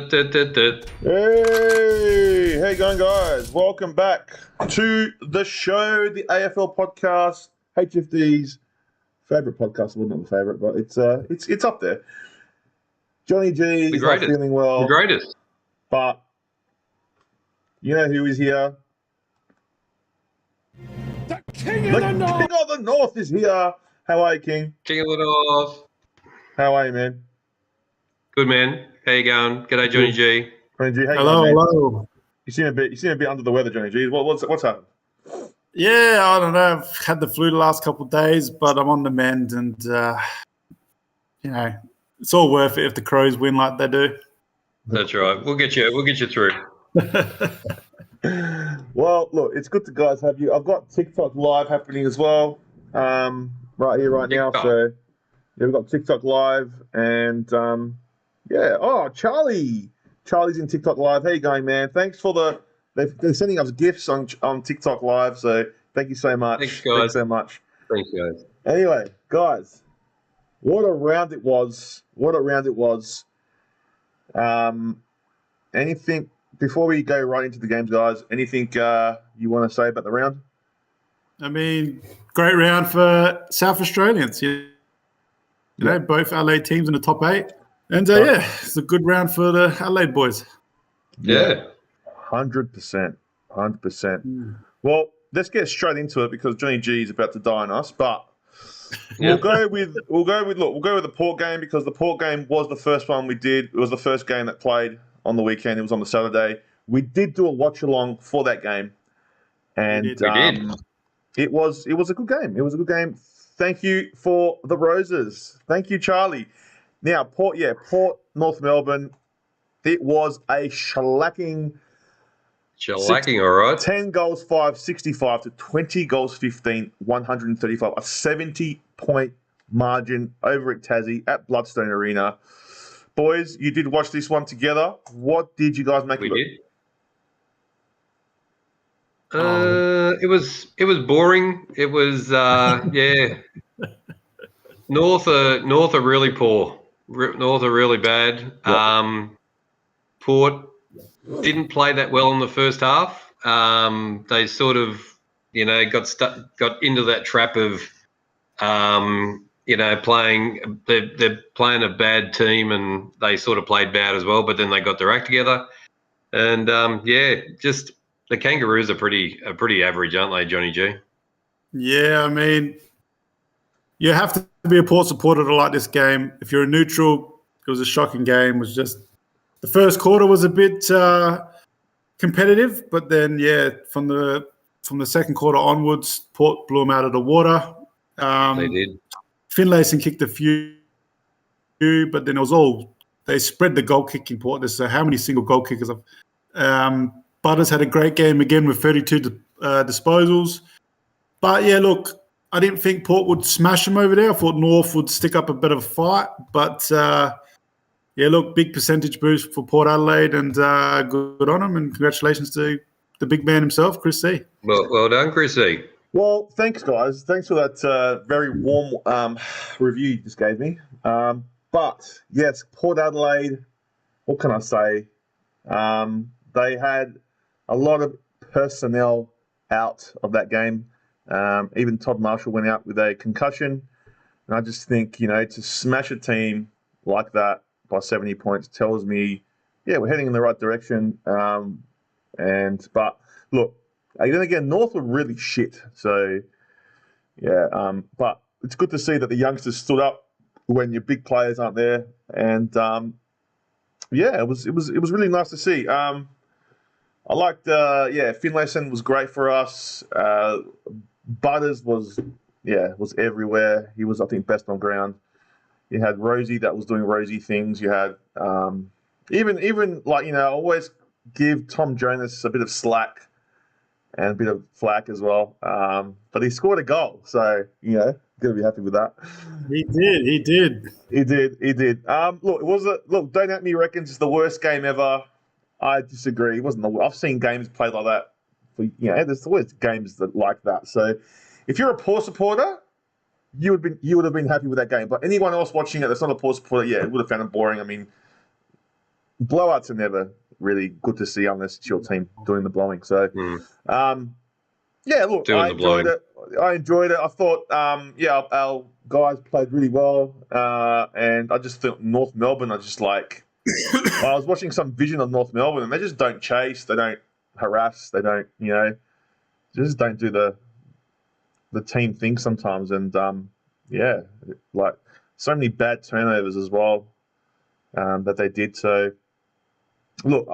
Hey, how you going, guys? Welcome back to the show, the AFL podcast, HFD's favourite podcast. Well, not the favourite, but it's up there. Johnny G is not feeling well. The greatest. But you know who is here? The King of the North! King of the North is here. How are you, King? King of the North. How are you, man? Good, man. How you going? G'day, Johnny G. Johnny G, how you Hello, going, man? hello. You seem a bit under the weather, Johnny G. What's happened? Yeah, I don't know. I've had the flu the last couple of days, but I'm on the mend, and it's all worth it if the Crows win like they do. That's right. We'll get you through. Well, look, it's good to guys have you. I've got TikTok live happening as well, right here, right now. So yeah, we've got TikTok live, and Charlie's in TikTok live. How you going, man? Thanks for they're sending us gifts on TikTok live. So thank you so much. Thanks, guys. Thanks so much. Thanks, guys. Anyway, guys, what a round it was. Anything before we go right into the games, guys? Anything you want to say about the round? I mean, great round for South Australians. You know, both Adelaide teams in the top 8. And it's a good round for the Adelaide boys. Yeah. 100%. Well, let's get straight into it because Johnny G is about to die on us. But we'll go with the Port game because the Port game was the first one we did. It was the first game that played on the weekend. It was on the Saturday. We did do a watch along for that game, and we did. It was a good game. It was a good game. Thank you for the roses. Thank you, Charlie. Now, Port, North Melbourne. It was a shellacking. All right. 10 goals, 5, 65 to 20 goals, 15, 135. A 70-point margin over at Tassie at Bloodstone Arena. Boys, you did watch this one together. What did you guys make of it? We did. It was boring. It was North are really poor. North are really bad. Yep. Port didn't play that well in the first half. They sort of, got into that trap of, playing. They're playing a bad team, and they sort of played bad as well. But then they got their act together, and just the Kangaroos are pretty average, aren't they, Johnny G? Yeah, I mean, you have to be a Port supporter to like this game. If you're a neutral, it was a shocking game. It was just the first quarter was a bit competitive, but then from the second quarter onwards, Port blew them out of the water. They did. Finlayson kicked a few, but then they spread the goal kicking. Port. There's how many single goal kickers? Butters had a great game again with 32 disposals. But look. I didn't think Port would smash them over there. I thought North would stick up a bit of a fight. But, big percentage boost for Port Adelaide, and good on them. And congratulations to the big man himself, Chris C. Well done, Chris C. Well, thanks, guys. Thanks for that very warm review you just gave me. But, yes, Port Adelaide, what can I say? They had a lot of personnel out of that game. Even Todd Marshall went out with a concussion. And I just think, to smash a team like that by 70 points tells me, we're heading in the right direction. But look, then again, North were really shit. So, but it's good to see that the youngsters stood up when your big players aren't there. And, it was really nice to see. I liked, Finlayson was great for us. Butters was everywhere. He was, I think, best on ground. You had Rosie that was doing Rosie things. You had even I always give Tom Jonas a bit of slack and a bit of flack as well. But he scored a goal, so gotta be happy with that. He did. Look, Don't At Me reckons it's the worst game ever. I disagree. It wasn't. I've seen games played like that. There's always games that like that. So, if you're a Port supporter, you would have been happy with that game. But anyone else watching it that's not a Port supporter, it would have found it boring. I mean, blowouts are never really good to see unless it's your team doing the blowing. So, yeah, look, Doing the blowing. I enjoyed it. I thought, our guys played really well, and I just think North Melbourne are just like. I was watching some vision of North Melbourne, and they just don't chase, they don't harass, they don't, just don't do the team thing sometimes, and like so many bad turnovers as well that they did. So look,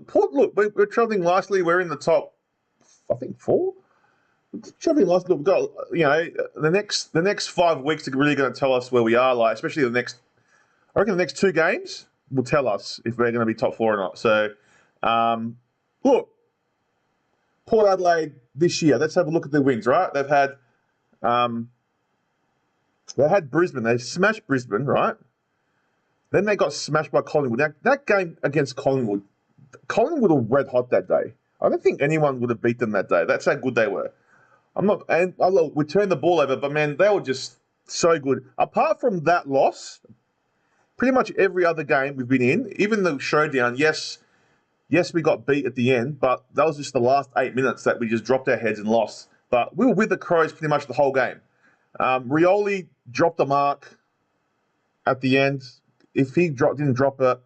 Port, we're travelling nicely. We're in the top, I think 4. Travelling nicely. We've got the next 5 weeks are really going to tell us where we are. Like especially I reckon the next 2 games will tell us if we're going to be top 4 or not. So look, Port Adelaide this year. Let's have a look at their wins. Right, they've had Brisbane. They smashed Brisbane, right? Then they got smashed by Collingwood. Now, that game against Collingwood were red hot that day. I don't think anyone would have beat them that day. That's how good they were. We turned the ball over, but man, they were just so good. Apart from that loss, pretty much every other game we've been in, even the showdown, yes, we got beat at the end, but that was just the last 8 minutes that we just dropped our heads and lost. But we were with the Crows pretty much the whole game. Rioli dropped the mark at the end. If he didn't drop a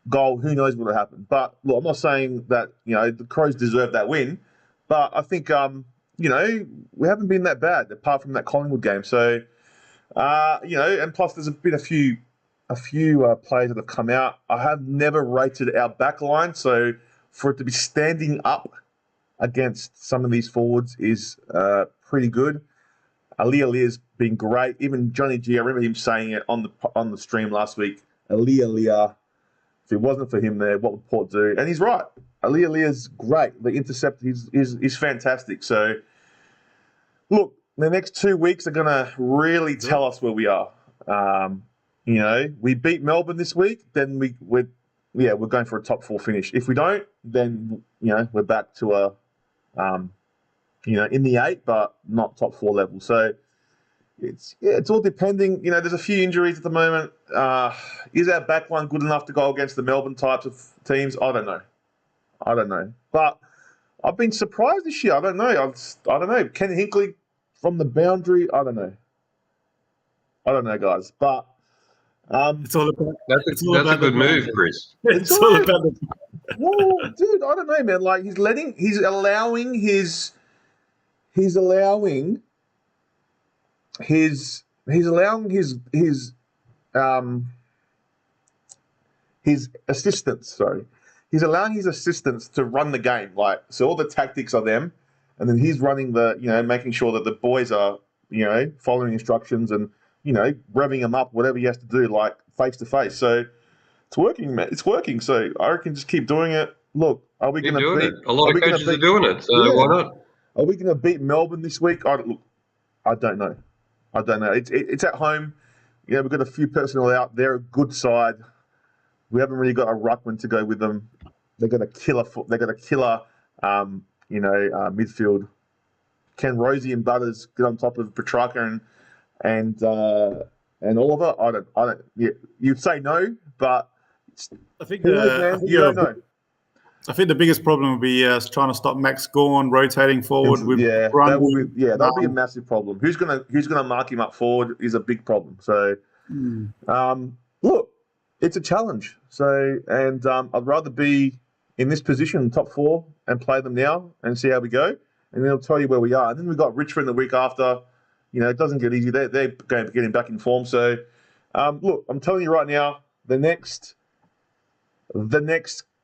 goal, who knows what would have happened. But look, I'm not saying that the Crows deserve that win, but I think we haven't been that bad apart from that Collingwood game. So and plus there's been a few players that have come out. I have never rated our back line, so for it to be standing up against some of these forwards is pretty good. Ali's been great. Even Johnny G, I remember him saying it on the stream last week. Ali, if it wasn't for him there, what would Port do? And he's right. Ali is great. The intercept is fantastic. So, look, the next 2 weeks are going to really tell us where we are. We beat Melbourne this week, then we're going for a top 4 finish. If we don't, then we're back to in the 8, but not top 4 level. So it's all depending. There's a few injuries at the moment. Is our back line good enough to go against the Melbourne types of teams? I don't know. But I've been surprised this year. I don't know. Ken Hinkley from the boundary. I don't know, guys. But it's all about. That's a good move, Chris. It's all about. Well, dude, I don't know, man. Like he's allowing his assistants. Sorry, he's allowing his assistants to run the game. Like so, all the tactics are them, and then he's running making sure that the boys are following instructions and revving them up, whatever he has to do, like face to face. So it's working, man. It's working. So I reckon just keep doing it. Look, are we going to beat? It. A lot of coaches are doing it, so why not? Are we going to beat Melbourne this week? I don't know. It's at home. We've got a few personnel out. They're a good side. We haven't really got a ruckman to go with them. They've got a killer midfield. Can Rosie and Butters get on top of Petrarca and Oliver? I don't. Yeah, you'd say no, but I think you don't know. I think the biggest problem would be trying to stop Max Gawn rotating forward. That'll be a massive problem. Who's gonna mark him up forward is a big problem. So, look, it's a challenge. So, and I'd rather be in this position, top 4, and play them now and see how we go, and then I'll tell you where we are. And then we've got Richmond the week after. It doesn't get easy. They're going to getting back in form. So, look, I'm telling you right now, the next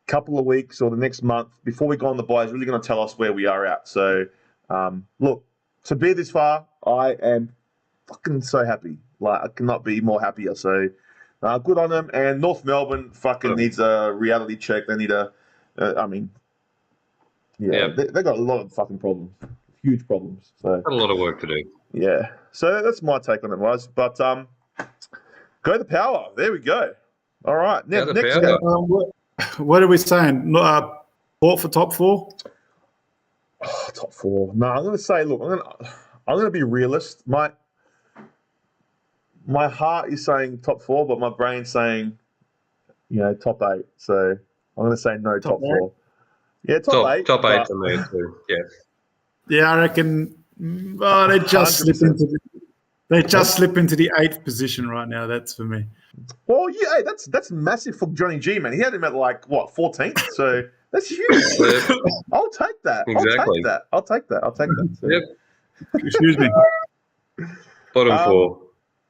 couple of weeks or the next month before we go on the bye is really going to tell us where we are at. So, look, to be this far, I am fucking so happy. Like, I cannot be more happier. So, good on them. And North Melbourne fucking needs a reality check. They need they got a lot of fucking problems, huge problems. So, got a lot of work to do. Yeah. So that's my take on it, was. But go the power. There we go. All right. Now, next game. What are we saying? Port for top 4? Oh, top 4. No, I'm going to say, look, I'm going to be realist. My heart is saying top 4, but my brain's saying top 8. So I'm going to say no top 4. Yeah, top 8. Top 8 for me too. Yeah. Yeah, I reckon they just slip 100%. into the 8th position right now. That's for me. Well, yeah, hey, that's massive for Johnny G, man. He had him at 14th, so that's huge. I'll take that. Exactly. I'll take that. So. Yep. Excuse me. Bottom 4.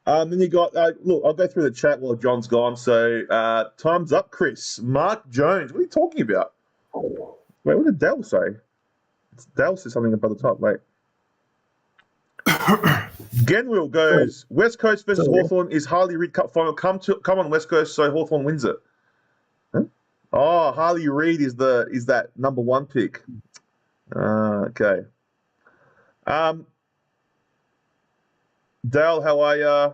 Then you got look. I'll go through the chat while John's gone. So time's up, Chris. Mark Jones. What are you talking about? Wait, what did Dale say? Dale said something about the top. Wait. Genwill goes, West Coast versus Hawthorn is Harley Reid Cup final. Come on, West Coast, so Hawthorn wins it. Huh? Oh, Harley Reid is that number 1 pick. Okay. Dale, how are ya?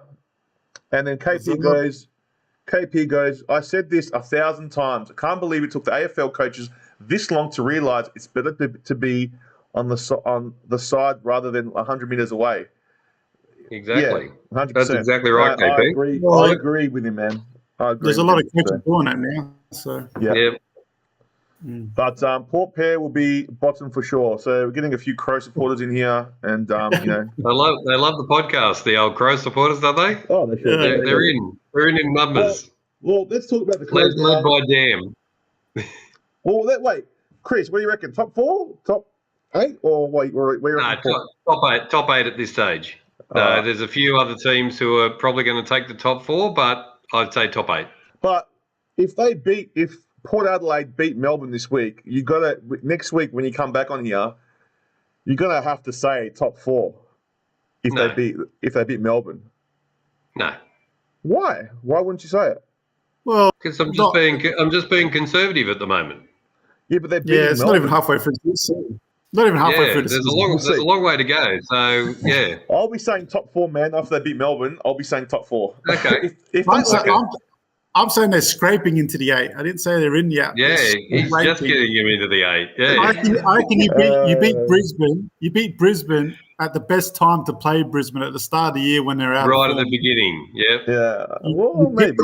And then KP goes, I said this 1,000 times. I can't believe it took the AFL coaches this long to realise it's better to be on the side rather than 100 metres away. Exactly. Yeah, 100%. That's exactly right, KP. I agree. I agree with him, man. There's a lot of coaches doing that now. So yeah. But Port Pair will be bottom for sure. So we're getting a few Crow supporters in here, and they love the podcast. The old Crow supporters, don't they? Oh, they should. They're in. They're in numbers. Well, let's talk about the Crows. Led by Dam. Well, wait, Chris, what do you reckon? Top 4, top 8, or wait? Top 8 at this stage. There's a few other teams who are probably going to take the top 4, but I'd say top 8. But if Port Adelaide beat Melbourne this week, next week when you come back on here, you're gonna have to say top 4 if they beat Melbourne. No. Why? Why wouldn't you say it? Well, because I'm just being conservative at the moment. Yeah, but they're beating it's Melbourne. not even halfway through the season. Not even halfway through the season. There's a long way to go. So yeah, I'll be saying top 4, man. After they beat Melbourne, I'll be saying top 4. Okay. I'm saying they're scraping into the 8. I didn't say they're in yet. Yeah, he's just getting him into the 8. Yeah. I reckon you beat Brisbane. You beat Brisbane at the best time to play Brisbane at the start of the year when they're out. Right at the beginning. Yep. Yeah. Well, maybe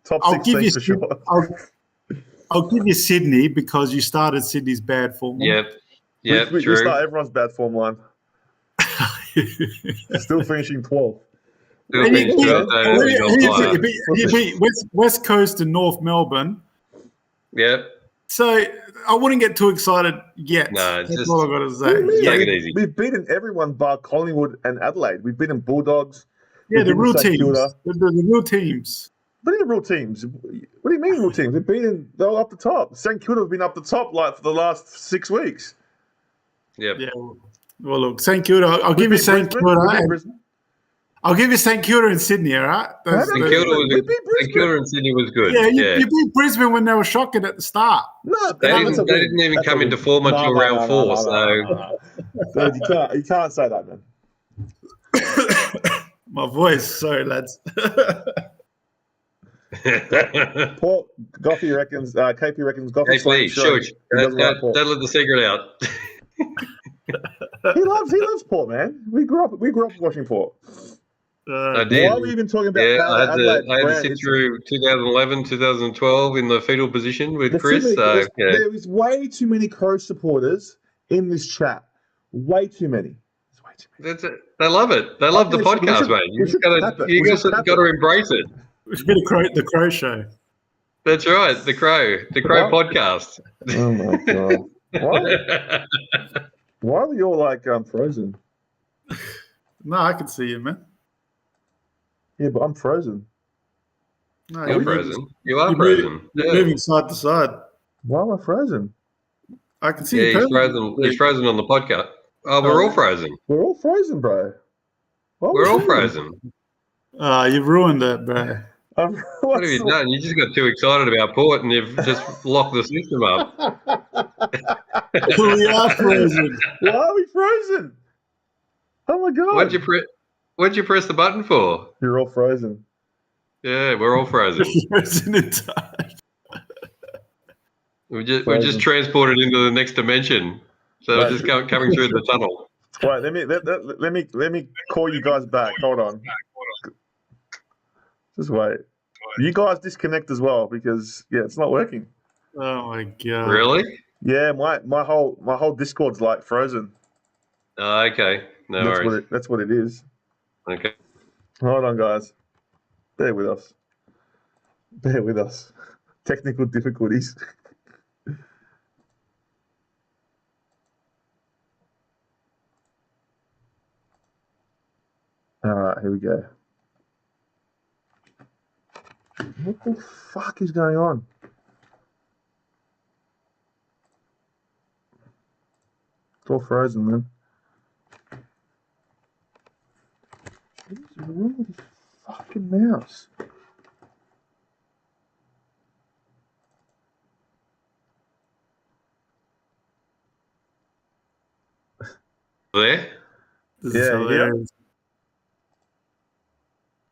top 16 for sure. I'll give you Sydney because you started Sydney's bad form. Yep. Yep. We True. start everyone's bad form line. Still finishing 12th. You beat West Coast and North Melbourne. Yep. So I wouldn't get too excited yet. No, that's all I've got to say. Take it easy. We've beaten everyone bar Collingwood and Adelaide. We've beaten Bulldogs. Yeah, the real teams. The real teams. What are the real teams? What do you mean real teams? They're all up the top. St Kilda have been up the top for the last 6 weeks. Yep. Yeah. Well, look, St Kilda. I'll give you St Kilda. I'll give you St Kilda and Sydney, all right? St Kilda and Sydney was good. Yeah, you beat Brisbane when they were shocking at the start. No, they didn't even come into form until round 4. So you can't say that, man. My voice, sorry, lads. Paul Goffey reckons, KP reckons Goffey. KP, shush. Don't let the secret out. He loves Port, man. We grew up watching Port. I did. Why are we even talking about that? I had to sit through 2011, 2012 in the fetal position with Chris. There is way too many Crow supporters in this chat. Way too many. That's it. They love it. They love the podcast, mate. You just got to embrace it. It's been the Crow show. That's right. The Crow podcast. Oh my god! Why are we all like frozen? No, I can see you, man. Yeah, but I'm frozen. No, you're frozen. You are frozen. You're moving side to side. Why am I frozen? I can see you. Yeah, he's frozen. He's frozen on the podcast. Oh, we're all frozen. We're all frozen, bro. We're all frozen. You've ruined it, bro. What have you done? You just got too excited about Port and you've just locked the system up. We are frozen. Why are we frozen? Oh my god! What'd you press the button for? You're all frozen. Yeah, we're all frozen. Frozen in time. We're just transported into the next dimension. So we're just coming through the tunnel. Wait, let me call you guys back. Hold on. Just wait. You guys disconnect as well because it's not working. Oh my god! Really? Yeah, my whole Discord's like frozen. Oh, okay. No worries. That's what it is. Okay. Hold on, guys. Bear with us. Technical difficulties. All right, here we go. What the fuck is going on? It's all frozen, man. What is wrong with this fucking mouse? There? This is Yeah, hilarious.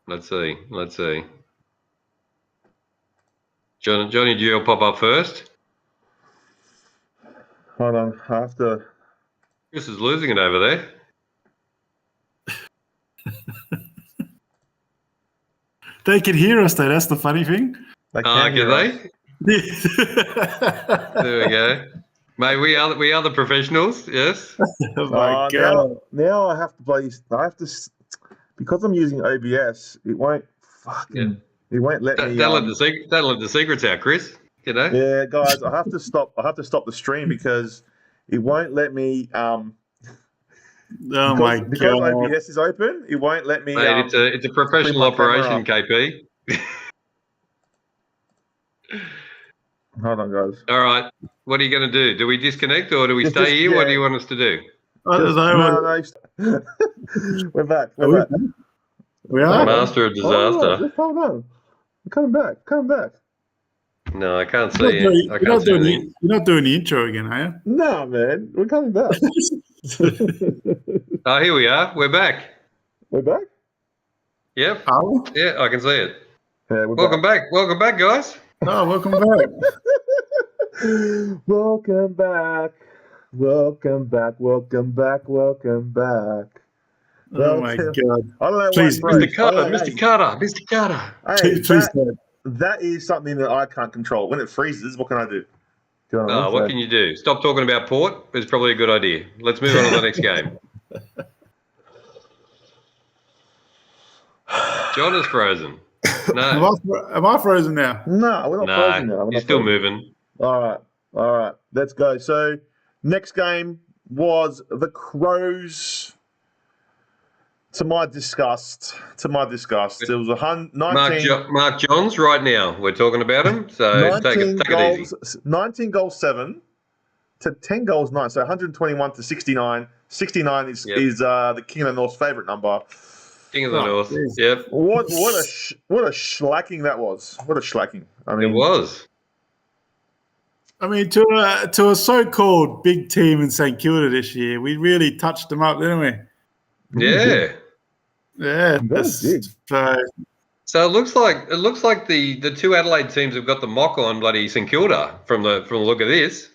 Let's see. Johnny, do you pop up first? Hold on, I have to. Chris is losing it over there. They can hear us though. That's the funny thing. Can they? There we go. Mate, we are the professionals. Yes. Oh my god! Now I have to play. Because I'm using OBS. It won't fucking. It won't let me. Don't let the secrets out, Chris. You know. Yeah, guys, I have to stop the stream because it won't let me. Because OBS is open, it won't let me. Mate, it's a professional operation, KP. Hold on, guys. All right. What are you going to do? Do we disconnect or do we stay here? What do you want us to do? No. We're back. We are master of disaster. Just hold on. I'm coming back. No, I can't see it. You're not doing the intro again, are you? No, man. We're coming back. Oh, here we are. We're back. We're back? Yep. Oh? Yeah, I can see it. Yeah, Welcome back, guys. Oh, welcome back. Welcome back. Oh my god! I don't know. Please, Mr. Carter. Hey, please. That is something that I can't control. When it freezes, what can I do? What can you do? Stop talking about Port. It's probably a good idea. Let's move on to the next game. John is frozen. No. Am I frozen now? No, we're not frozen now. You're still moving. All right. Let's go. So, next game was the Crows. To my disgust, it was 19. Mark Johns right now. We're talking about him. So take it easy. 19 goals 7 to 10 goals 9. So 121 to 69. 69 is the King of the North's favourite number. King of the North. Geez. Yep. What a slacking that was. What a slacking. I mean, it was. I mean, to a so-called big team in St Kilda this year, we really touched them up, didn't we? Yeah. Yeah. So it looks like the two Adelaide teams have got the mock on bloody St Kilda from the look of this.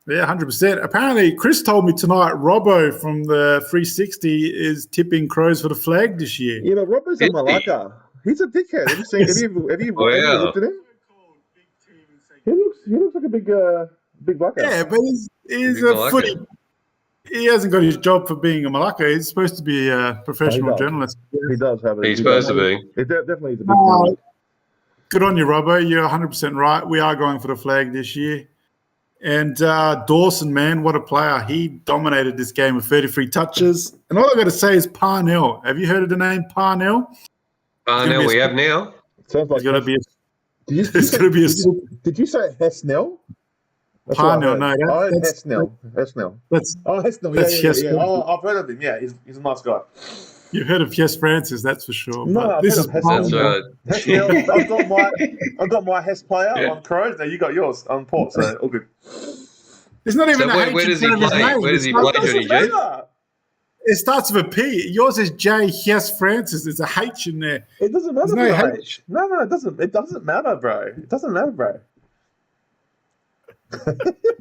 Yeah, 100%. Apparently, Chris told me tonight Robbo from the 360 is tipping Crows for the flag this year. Yeah, but Robbo's a malacca. He's a dickhead. Have you looked at him? He looks like a big bucker. Yeah, but he's a footy. He hasn't got his job for being a malacca. He's supposed to be a professional journalist. He does have it. He's supposed to be. It definitely is a big deal. Good on you, Robbo. You're 100% right. We are going for the flag this year. And Dawson, man, what a player. He dominated this game with 33 touches. And all I got to say is Parnell. Have you heard of the name Parnell? Parnell we have now. Sounds like it's going to be Did you say Hessnell? Parnell, no. Hessnell. Hessnell. Yeah. Oh, I've heard of him. Yeah, he's a nice guy. You've heard of Hess Francis, that's for sure. No, this is Hessnell. I've got my Hess player on Crows. Now you got yours on Port, so all good. It's not even where does he play? Where does he play, Johnny J? It starts with a P. Yours is J. Hess Francis. There's a H in there. It doesn't matter. No H. No, it doesn't. It doesn't matter, bro. It doesn't matter, bro.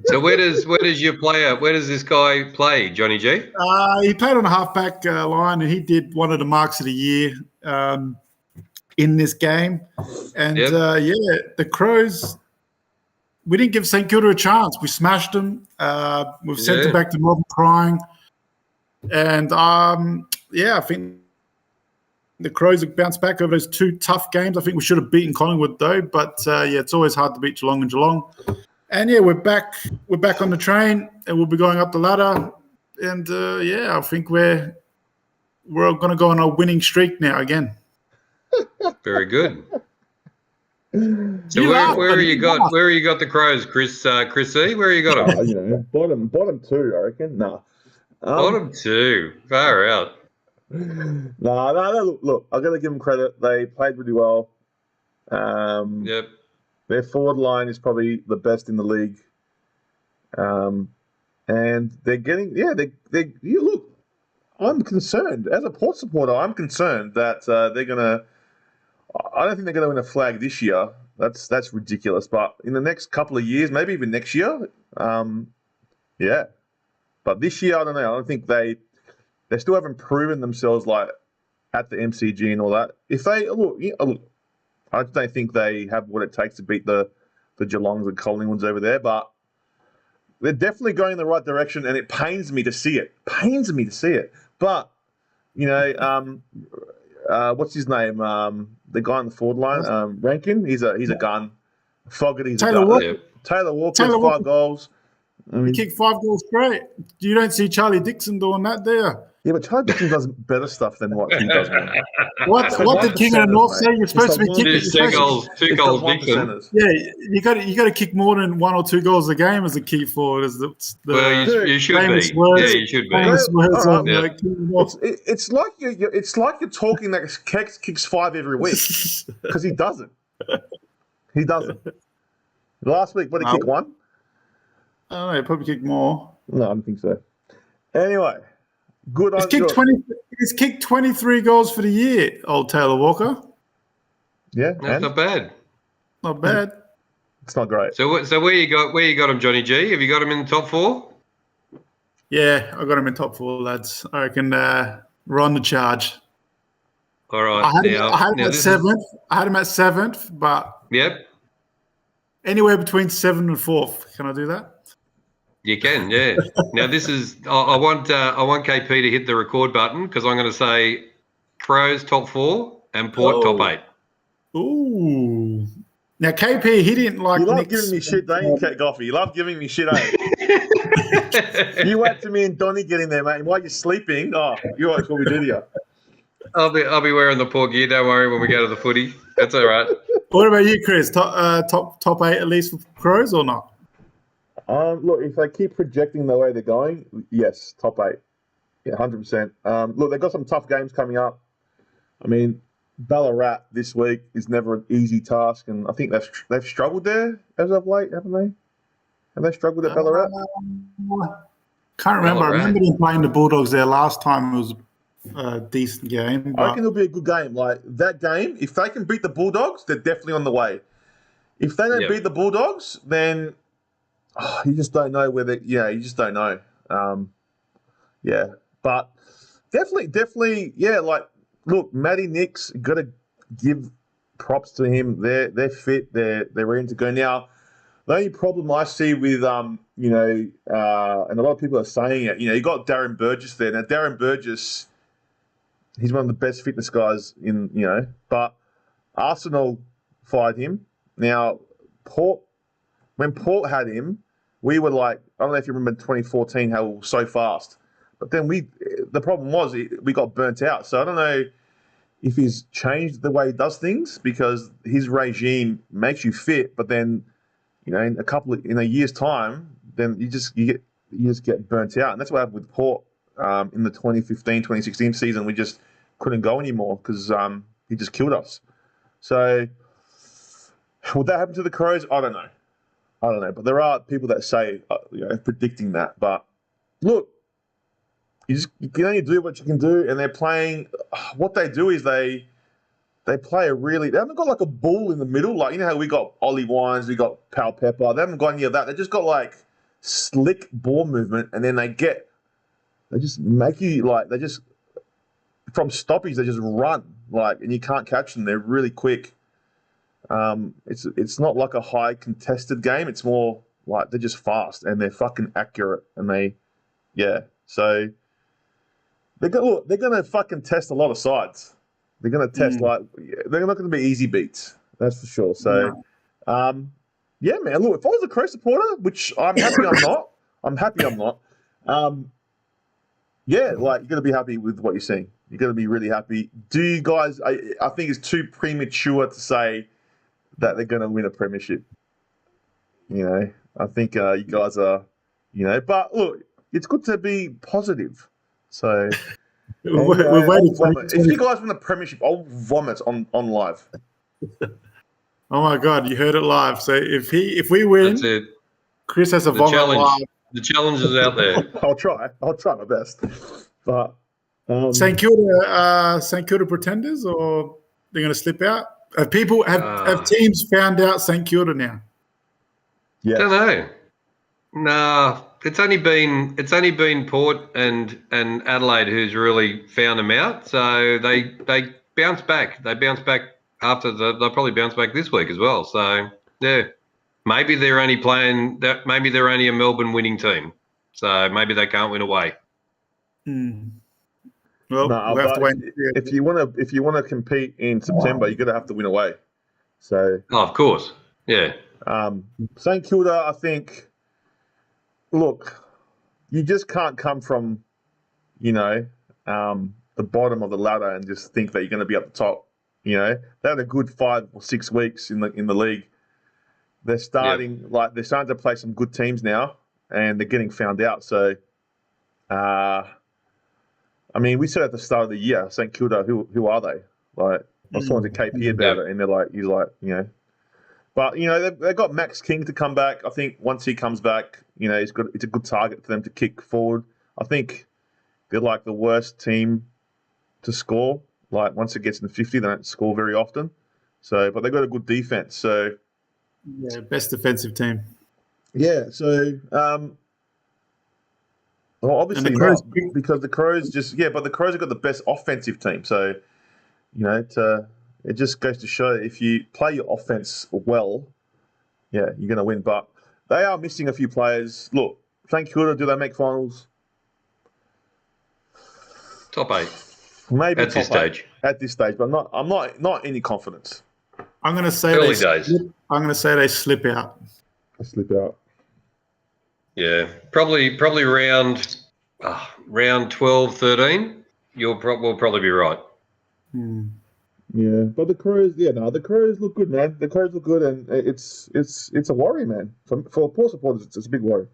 So where does this guy play, Johnny G? He played on the halfback line, and he did one of the marks of the year. in this game. And, the Crows, we didn't give St Kilda a chance. We smashed them. We've sent them back to Melbourne crying. And, I think the Crows have bounced back over those 2 tough games. I think we should have beaten Collingwood, though. But, it's always hard to beat Geelong and Geelong. And, we're back on the train, and we'll be going up the ladder. And, I think we're going to go on a winning streak now again. Very good. So where you got the Crows, Chris C? Where you got them? Bottom 2, I reckon. No. Bottom 2. Far out. No. Look, I've got to give them credit. They played really well. Their forward line is probably the best in the league. And they're getting, look, I'm concerned. As a Port supporter, I'm concerned that they're going to, I don't think they're going to win a flag this year. That's ridiculous. But in the next couple of years, maybe even next year, But this year, I don't know. I don't think they still haven't proven themselves like at the MCG and all that. If they look, I don't think they have what it takes to beat the Geelongs and Collingwoods over there, but they're definitely going in the right direction, and it pains me to see it. But what's his name? The guy on the forward line, Rankin. He's a gun. Fogarty's a gun. Taylor Walker, 5 goals. I mean, he kicked 5 goals straight. You don't see Charlie Dixon doing that, do you? Yeah, but Charlie Dixon does better stuff than what he does. Man. What did King of the North say? You're supposed to be kicking 2 goals, Dixon. Yeah, you got to kick more than 1 or 2 goals a game as a key forward. You should be. You should be. It's like you're talking that Kex kicks 5 every week because he doesn't. Last week, what did he kick 1? I don't know. He probably kicked more. No, I don't think so. Anyway. Good. He's kicked 23 goals for the year, old Taylor Walker. Yeah, that's not bad. Not bad. It's not great. So where you got him, Johnny G? Have you got him in the top 4? Yeah, I got him in top 4, lads. I reckon we're on the charge. All right. I had him at 7th. I had him at 7th, but anywhere between 7th and 4th. Can I do that? You can, yeah. Now this is. I want KP to hit the record button because I'm going to say Crows top 4 and Port top 8. Ooh. Now KP, he didn't like. You love giving me shit, don't you, Cat Goffey? You love giving me shit, eh? You wait till me and Donnie get in there, mate. And while you're sleeping, you watch what we do to you. I'll be wearing the Port gear. Don't worry when we go to the footy. That's all right. What about you, Chris? Top 8 at least for Crows or not? Look, if they keep projecting the way they're going, yes, top 8. Yeah, 100%. Look, they've got some tough games coming up. I mean, Ballarat this week is never an easy task, and I think they've struggled there as of late, haven't they? Have they struggled at Ballarat? Can't remember. Ballarat. I remember them playing the Bulldogs there last time. It was a decent game. I reckon it'll be a good game. Like, that game, if they can beat the Bulldogs, they're definitely on the way. If they don't beat the Bulldogs, then... you just don't know whether. Yeah, you just don't know. But definitely. Yeah, like look, Matty Nix, got to give props to him. They're fit. They're ready to go now. The only problem I see with and a lot of people are saying it. You got Darren Burgess there now. Darren Burgess, he's one of the best fitness guys in. But Arsenal fired him. Now when Port had him, we were like, I don't know if you remember 2014, how we were so fast. But then the problem was we got burnt out. So I don't know if he's changed the way he does things because his regime makes you fit, but then, in a year's time, then you just get burnt out. And that's what happened with Port in the 2015, 2016 season. We just couldn't go anymore because he just killed us. So would that happen to the Crows? I don't know. But there are people that say, predicting that. But look, you can only do what you can do, and they're playing. What they do is they play they haven't got like a bull in the middle, like how we got Ollie Wines, we got Pal Pepper. They haven't got any of that. They just got like slick ball movement, and then they just make you like they just from stoppies they just run and you can't catch them. They're really quick. It's not like a high contested game. It's more like they're just fast and they're fucking accurate and so they're gonna fucking test a lot of sides. They're gonna test they're not gonna be easy beats. That's for sure. So, yeah, man. Look, if I was a Crow supporter, which I'm happy I'm not. Yeah, you're gonna be happy with what you're seeing. You're gonna be really happy. Do you guys? I think it's too premature to say that they're gonna win a premiership. I think you guys are. But look, it's good to be positive. So. We're waiting for if you guys win the premiership, I'll vomit on live. Oh my God, you heard it live. So if we win, that's it. Chris has a vomit live. The challenge is out there. I'll try my best. But St Kilda pretenders, or they're going to slip out? Have teams found out St Kilda now? Yeah, don't know. Nah, it's only been Port and Adelaide who's really found them out. So they bounce back. They bounce back after they'll probably bounce back this week as well. So yeah, maybe they're only playing that. Maybe they're only a Melbourne winning team. So maybe they can't win away. Well, we'll have to wait. If you want to compete in September, you're gonna have to win away. So of course, yeah. St Kilda, I think. Look, you just can't come from, the bottom of the ladder and just think that you're going to be at the top. They had a good 5 or 6 weeks in the league. They're starting to play some good teams now, and they're getting found out. So, we said at the start of the year, St Kilda, who are they? I was talking to KP about it, and he's like. But they've got Max King to come back. I think once he comes back, it's a good target for them to kick forward. I think they're the worst team to score. Once it gets in the 50, they don't score very often. So, but they've got a good defense. So, yeah, best defensive team. Yeah. So, obviously not because the Crows but the Crows have got the best offensive team. So, it just goes to show if you play your offense well, you're going to win. But they are missing a few players. Look, St Kilda, do they make finals? Top 8. Maybe at this stage. At this stage, but I'm not any confidence. I'm going to say early days. I'm going to say they slip out. They slip out. Yeah, probably round 12, 13. We'll probably be right. Yeah, but the Crows, the Crows look good, man. The Crows look good, and it's a worry, man. For Port supporters, it's a big worry.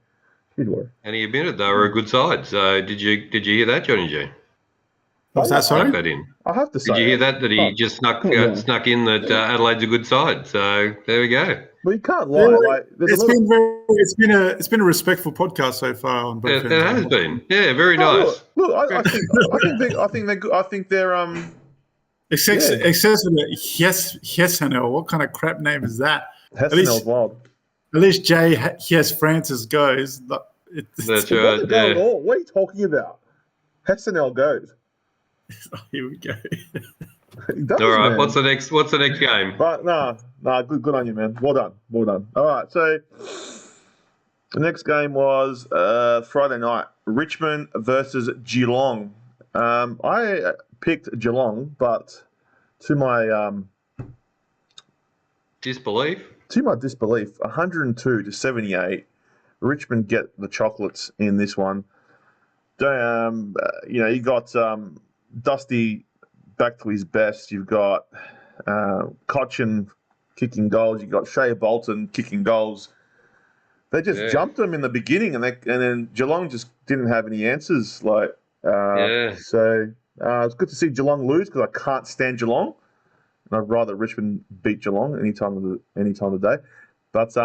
Huge worry. And he admitted they were a good side. So did you hear that, Johnny G? What's that, sorry? That in. I have to say. Did you hear that he just snuck in that Adelaide's a good side? So there we go. Well, you can't lie. It's been a respectful podcast so far on both. It has been. Yeah, very nice. Look, I think they're Except for the HESS. What kind of crap name is that? HESS wild. At least HESS Francis goes. That's right. Yeah. What are you talking about? HESS goes. Here we go. All right. Man. What's the next game? But good on you, man. Well done. All right. So the next game was Friday night. Richmond versus Geelong. I picked Geelong, but to my disbelief, 102-78, Richmond get the chocolates in this one. You got Dusty back to his best. You've got Cochin kicking goals. You've got Shea Bolton kicking goals. They just jumped them in the beginning, and then Geelong just didn't have any answers. So it's good to see Geelong lose because I can't stand Geelong, and I'd rather Richmond beat Geelong any time of the day. But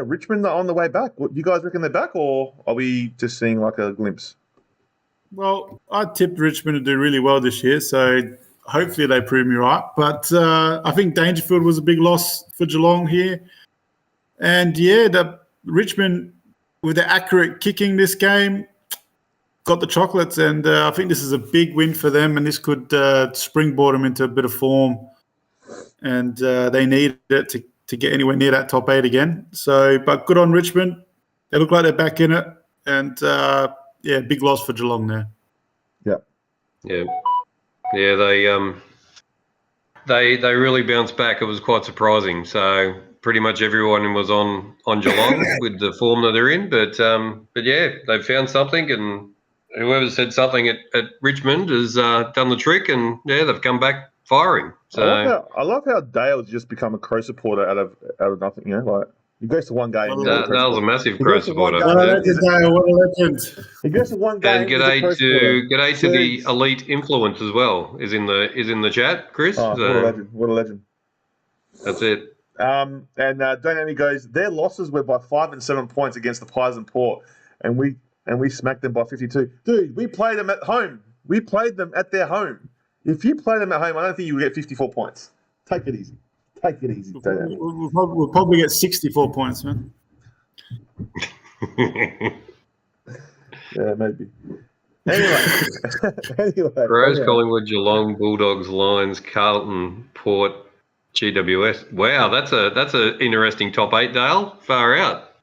Richmond are on the way back. What, you guys reckon they're back, or are we just seeing a glimpse? Well, I tipped Richmond to do really well this year, so hopefully they prove me right. But I think Dangerfield was a big loss for Geelong here. And, the Richmond, with the accurate kicking this game, got the chocolates, and I think this is a big win for them, and this could springboard them into a bit of form. And they need it to get anywhere near that top 8 again. So, but good on Richmond. They look like they're back in it, and big loss for Geelong there. Yeah. They really bounced back. It was quite surprising. So pretty much everyone was on Geelong with the form that they're in. But yeah, they found something, and whoever said something at Richmond has done the trick, and yeah, they've come back firing. So I love how Dale's just become a Crow supporter out of nothing. You know, like he goes to one game. That was a massive Crow supporter. What a legend! He goes to one game. And g'day to the elite influence as well. Is in the chat, Chris. Oh, what a legend! That's it. And Dynamic goes. Their losses were by 5 and 7 points against the Pies and Port, and we smacked them by 52. Dude, we played them at home. We played them at their home. If you play them at home, I don't think you will get 54 points. Take it easy. We'll probably get 64 points, man. Yeah, maybe. Anyway. Crows, Collingwood, Geelong, Bulldogs, Lions, Carlton, Port, GWS. Wow, that's a interesting top 8, Dale. Far out.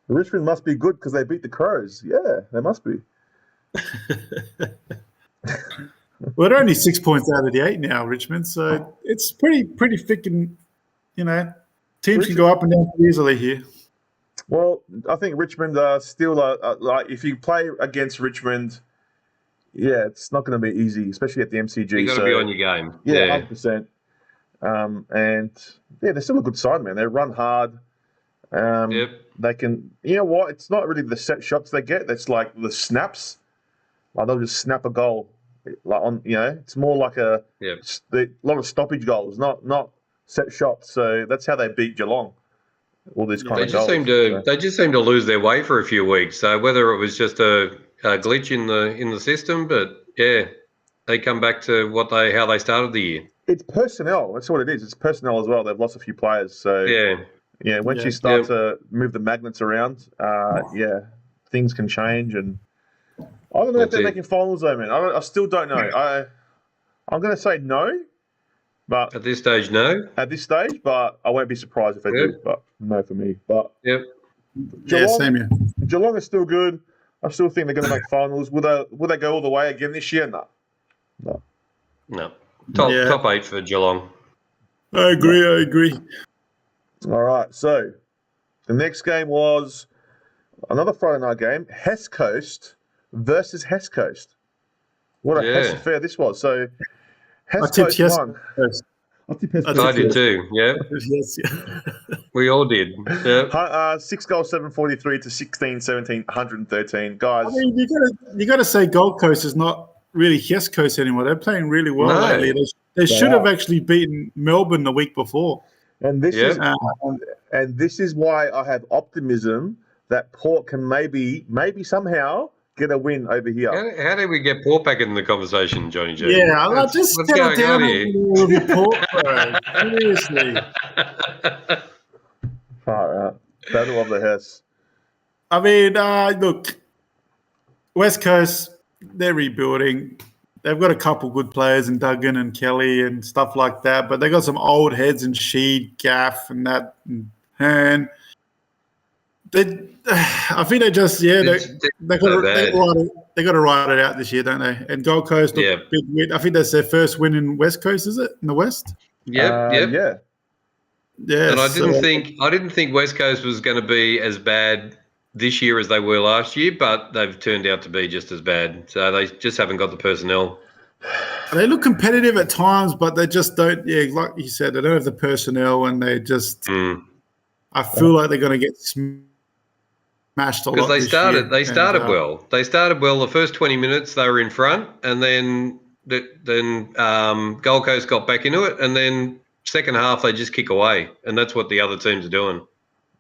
Richmond must be good because they beat the Crows. Yeah, they must be. Well, they're only 6 points out of the 8 now, Richmond. So it's pretty thick, and teams can go up and down easily here. Well, I think Richmond are still like if you play against Richmond, yeah, it's not going to be easy, especially at the MCG. You got to be on your game. Yeah, 100%. And yeah, they're still a good side, man. They run hard. Yep. They can. You know what? It's not really the set shots they get. It's like the snaps. Like they'll just snap a goal. Like on, it's more like a lot of stoppage goals, not set shots. So that's how they beat Geelong. All these kind of goals. They just seem to lose their way for a few weeks. So whether it was just a glitch in the system, but yeah, they come back to how they started the year. It's personnel. That's what it is. It's personnel as well. They've lost a few players. So once you start to move the magnets around, things can change. And I don't know if they're making finals though, man. I still don't know. I'm going to say no, but at this stage, no. At this stage, but I won't be surprised if they do. But no for me. But Geelong, same here. Geelong is still good. I still think they're going to make finals. Will they go all the way again this year? No. Top 8 for Geelong. I agree. All right. So the next game was another Friday night game. HESS Coast versus HESS Coast. What a HESS affair this was. So HESS Coast won. I did too, yeah. Yes. We all did. Yeah. 6 goals, 743 to 16, 17, 113. Guys. I mean, you got to say Gold Coast is not really HESS Coast anymore. They're playing really well lately. They should have actually beaten Melbourne the week before. And this is why I have optimism that Port can maybe somehow get a win over here. How did we get Port back in the conversation, Johnny G? Yeah, what's going on here? Port, bro. Seriously. Far out. Battle of the HESS. I mean, look, West Coast, they're rebuilding. They've got a couple good players in Duggan and Kelly and stuff like that, but they got some old heads in Sheed, Gaff, and that, and Hearn. I think they just they got to ride it out this year, don't they? And Gold Coast, big win. I think that's their first win in West Coast, is it? In the West? Yeah. And I didn't think West Coast was going to be as bad this year as they were last year, but they've turned out to be just as bad. So they just haven't got the personnel. They look competitive at times, but they just don't. Yeah, like you said, they don't have the personnel, and they just. I feel like they're going to get smashed a lot. Because they started well. They started well. The first 20 minutes they were in front, and then Gold Coast got back into it, and then second half they just kick away, and that's what the other teams are doing.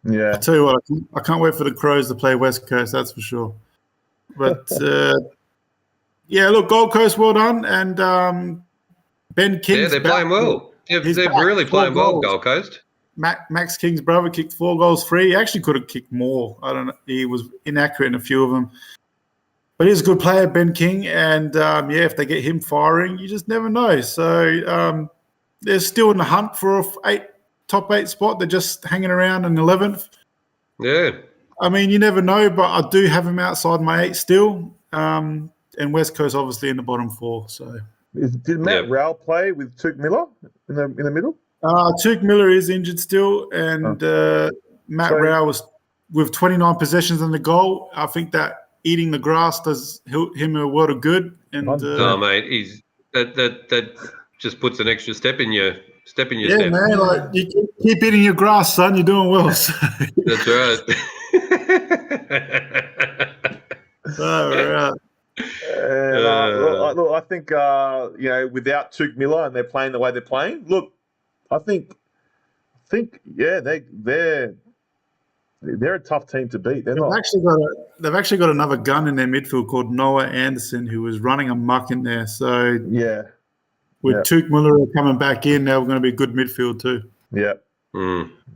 Yeah, I tell you what, I can't wait for the Crows to play West Coast. That's for sure. But look, Gold Coast, well done, and Ben King. Yeah, they're playing well. They're really playing well, Gold Coast. Max King's brother kicked 4 goals free. He actually could have kicked more. I don't know. He was inaccurate in a few of them. But he's a good player, Ben King, and if they get him firing, you just never know. So they're still in the hunt for a top 8 spot. They're just hanging around in 11th. Yeah. I mean, you never know, but I do have him outside my 8 still. And West Coast obviously in the bottom 4. So did Matt Rowell play with Tuke Miller in the middle? Tuke Miller is injured still, and Matt Rowell was with 29 possessions in the goal. I think that eating the grass does him a world of good. And no, mate, he's that just puts an extra step in your step. Yeah, man, like you keep eating your grass, son. You're doing well. So. That's right. All right. Look, I think without Tuke Miller and they're playing the way they're playing, look, I think they're a tough team to beat. They've actually got another gun in their midfield called Noah Anderson, who was running amok in there. So with Tuke Miller coming back in, now we're going to be a good midfield too. Yeah.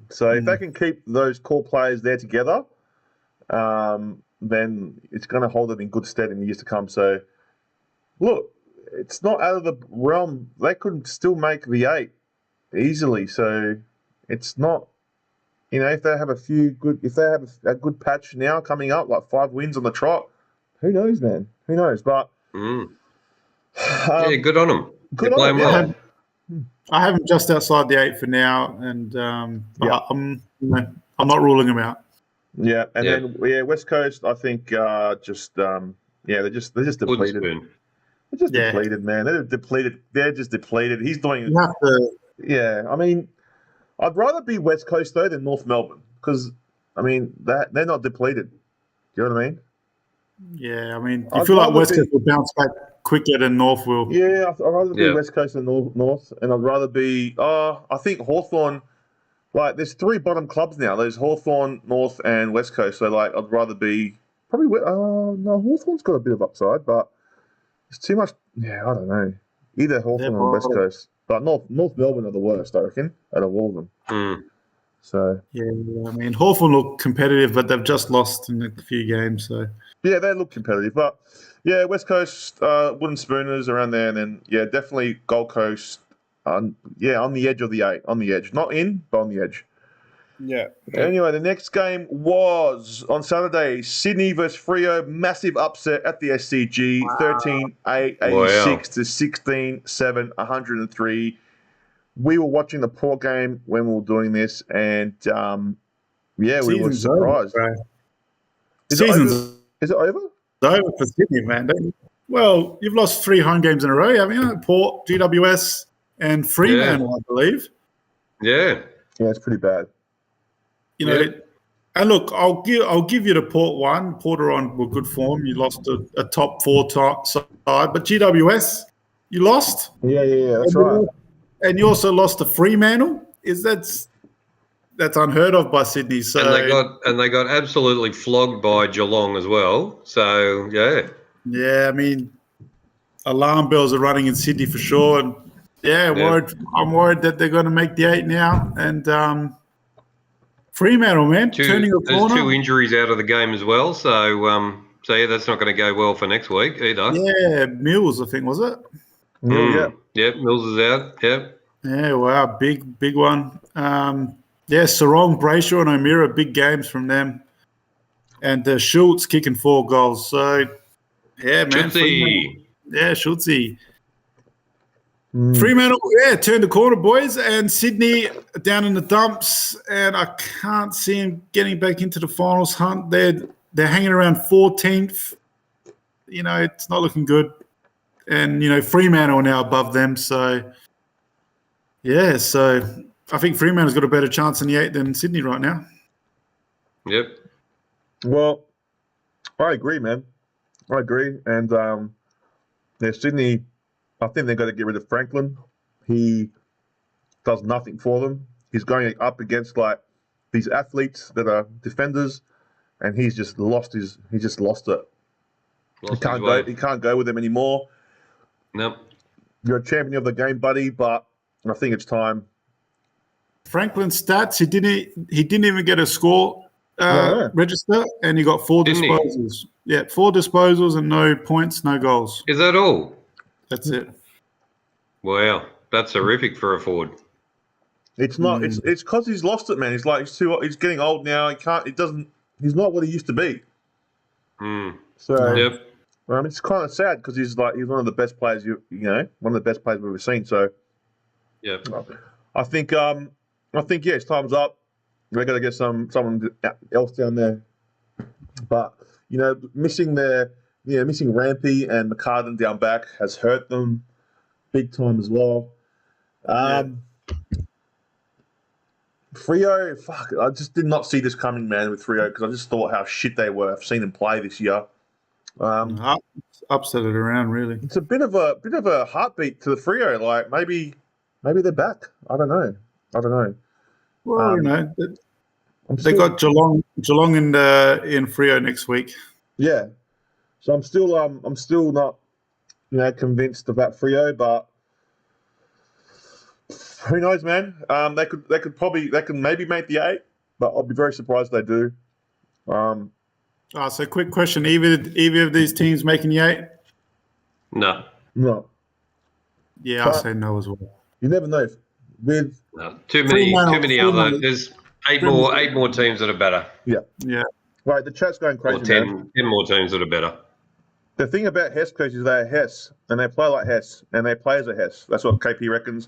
So if they can keep those core players there together, then it's going to hold them in good stead in the years to come. So look, it's not out of the realm. They could still make the 8 easily. So it's not. If they have a good patch now coming up, like 5 wins on the trot, who knows, man? Who knows? But good on them. Good on them. I have them just outside the 8 for now, and I'm not ruling them out. Yeah, and then West Coast, I think they're just depleted. They're just depleted, man. They're depleted. They're just depleted. He's doing. You have to. Yeah, I mean. I'd rather be West Coast, though, than North Melbourne because, they're not depleted. Do you know what I mean? Yeah, I mean, you feel like West Coast will bounce back quicker than North will. Yeah, I'd rather be West Coast than North, and I'd rather be I think Hawthorn, there's 3 bottom clubs now. There's Hawthorn, North, and West Coast. So, I'd rather be probably, Hawthorn's got a bit of upside, but it's too much. Yeah, I don't know. Either Hawthorn or West Coast. But North Melbourne are the worst, I reckon, out of all of them. So I mean, Hawthorn look competitive, but they've just lost in a few games. So yeah, they look competitive, but West Coast, Wooden Spooners around there, and then definitely Gold Coast. On the edge of the 8, on the edge, not in, but on the edge. Yeah. Anyway, the next game was on Saturday, Sydney versus Freo, massive upset at the SCG, 13-8, 86 to 16-7, 103. We were watching the Port game when we were doing this, and we were surprised. Over, Is it over? It's over for Sydney, man. Well, you've lost 3 home games in a row, haven't you? Port, GWS, and Fremantle, I believe. Yeah. Yeah, it's pretty bad. And look, I'll give you the Port one. Porter on were good form. You lost a top 4 side, but GWS, you lost. Yeah, that's right. And you also lost to Fremantle. That's unheard of by Sydney. So and they got absolutely flogged by Geelong as well. So I mean, alarm bells are running in Sydney for sure. And I'm worried that they're going to make the 8 now. And Fremantle, man, turning a corner. There's 2 injuries out of the game as well, so that's not going to go well for next week either. Yeah, Mills, I think, was it? Mills, Mills is out. Yep. Yeah, wow, big one. Sarong, Brayshaw, and O'Meara, big games from them, and Schultz kicking 4 goals. So, man, Schultzy. Fremantle, turned the corner, boys, and Sydney down in the dumps, and I can't see him getting back into the finals hunt. They're hanging around 14th. It's not looking good, and Fremantle are now above them. So, so I think Fremantle's got a better chance in the 8 than Sydney right now. Yep. Well, I agree, man. I agree, and Sydney. I think they've got to get rid of Franklin. He does nothing for them. He's going up against these athletes that are defenders, and he's just lost it. He can't go with them anymore. Nope. You're a champion of the game, buddy, but I think it's time. Franklin's stats, he didn't even get a score Yeah. register, and he got 4 Didn't he? disposals. Yeah, 4 disposals and no points, no goals. Is that all? That's it. Wow, that's horrific for a forward. It's not. It's because he's lost it, man. He's like he's getting old now. He can't. It doesn't. He's not what he used to be. So Yep. it's kind of sad because he's one of the best players one of the best players we've ever seen. So Yep. I think yeah, his time's up. We're gonna get someone else down there. But missing Rampy and McCartan down back has hurt them big time as well. Freo, fuck! I just did not see this coming, man. With Freo, because I just thought how shit they were. I've seen them play this year. Upset it around, really. It's a bit of a heartbeat to the Freo. Like maybe they're back. I don't know. Well, they got Geelong in Freo next week. Yeah, so I'm still not convinced about Freo, but who knows, man? They could maybe make the 8, but I'll be very surprised if they do. So quick question: either of these teams making the 8? No. Yeah, I'll say no as well. You never know. With too many other. There's 8 more teams that are better. Yeah. Right, the chat's going crazy. Or 10 more teams that are better. The thing about HESS coaches is they're HESS, and they play like HESS, and they play as a HESS. That's what KP reckons.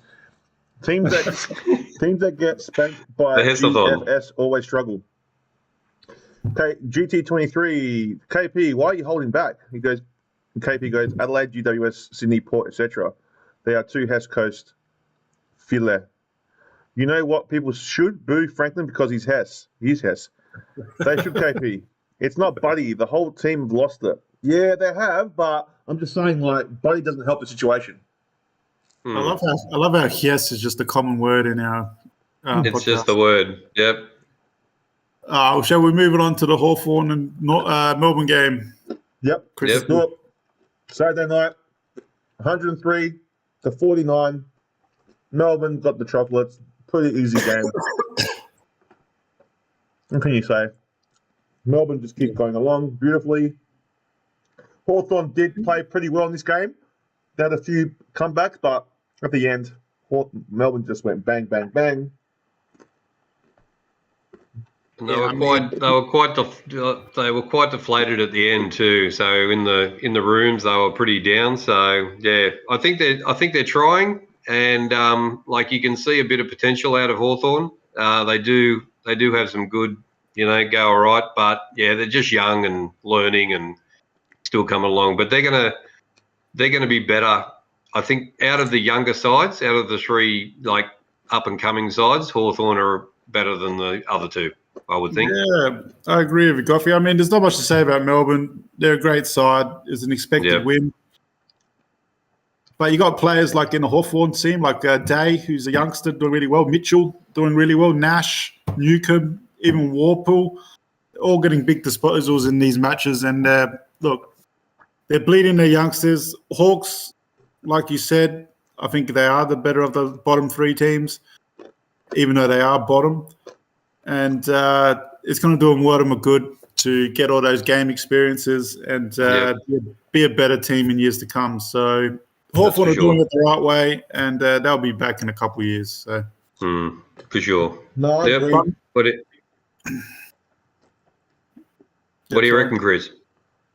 Teams that get spanked by GFS always struggle. Okay, GT23, KP, why are you holding back? KP goes, Adelaide, GWS, Sydney, Port, etc. They are 2 HESS coast filet. You know what people should boo Franklin because he's HESS. He's HESS. They should KP. It's not Buddy. The whole team have lost it. Yeah, they have, but I'm just saying, Buddy doesn't help the situation. I love how HESS is just a common word in our it's podcast. just the word. Yep. Shall we move it on to the Hawthorn and Melbourne game? Yep. Saturday night, 103-49. Melbourne got the chocolates. Pretty easy game. What can you say? Melbourne just keep going along beautifully. Hawthorn did play pretty well in this game. They had a few comebacks, but at the end, Melbourne just went bang, bang, bang. They were quite deflated at the end too. So in the rooms they were pretty down. So yeah, I think they're trying, and you can see a bit of potential out of Hawthorn. They do have some good, go all right, but yeah, they're just young and learning and still coming along. But they're gonna be better. I think out of the younger sides, out of the 3 up and coming sides, Hawthorn are better than the other 2. I would think. Yeah, I agree with you, Goffey. I mean, there's not much to say about Melbourne. They're a great side. It's an expected win. But you got players like in the Hawthorn team, like Day, who's a youngster, doing really well. Mitchell, doing really well. Nash, Newcomb, even Warpool, all getting big disposals in these matches. And look, they're bleeding their youngsters. Hawks, like you said, I think they are the better of the bottom 3 teams, even though they are bottom. And it's going to do them a lot of good to get all those game experiences and be a better team in years to come. So Hawthorn are doing it the right way, and they'll be back in a couple of years. So. For sure. No, I agree. What do you reckon, Chris?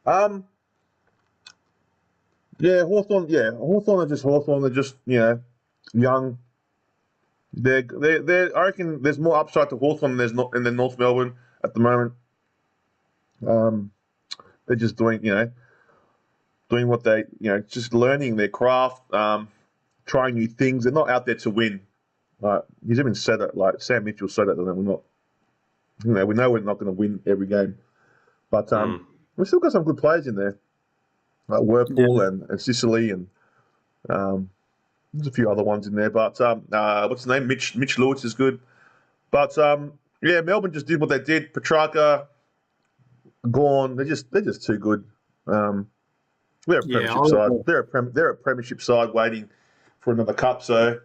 Hawthorn are just Hawthorn. They're just young. I reckon there's more upside to Hawthorn than there's not in the North Melbourne at the moment. They're just doing what they, just learning their craft, trying new things. They're not out there to win. He's even said it. Sam Mitchell said it. That we're not. We know we're not going to win every game, but we've still got some good players in there, like Werpool and Sicily and. There's a few other ones in there, but what's his name? Mitch Lewis is good. But Melbourne just did what they did. Petrarca, gone. They're just too good. We're a premiership side. They're a premiership side waiting for another cup. So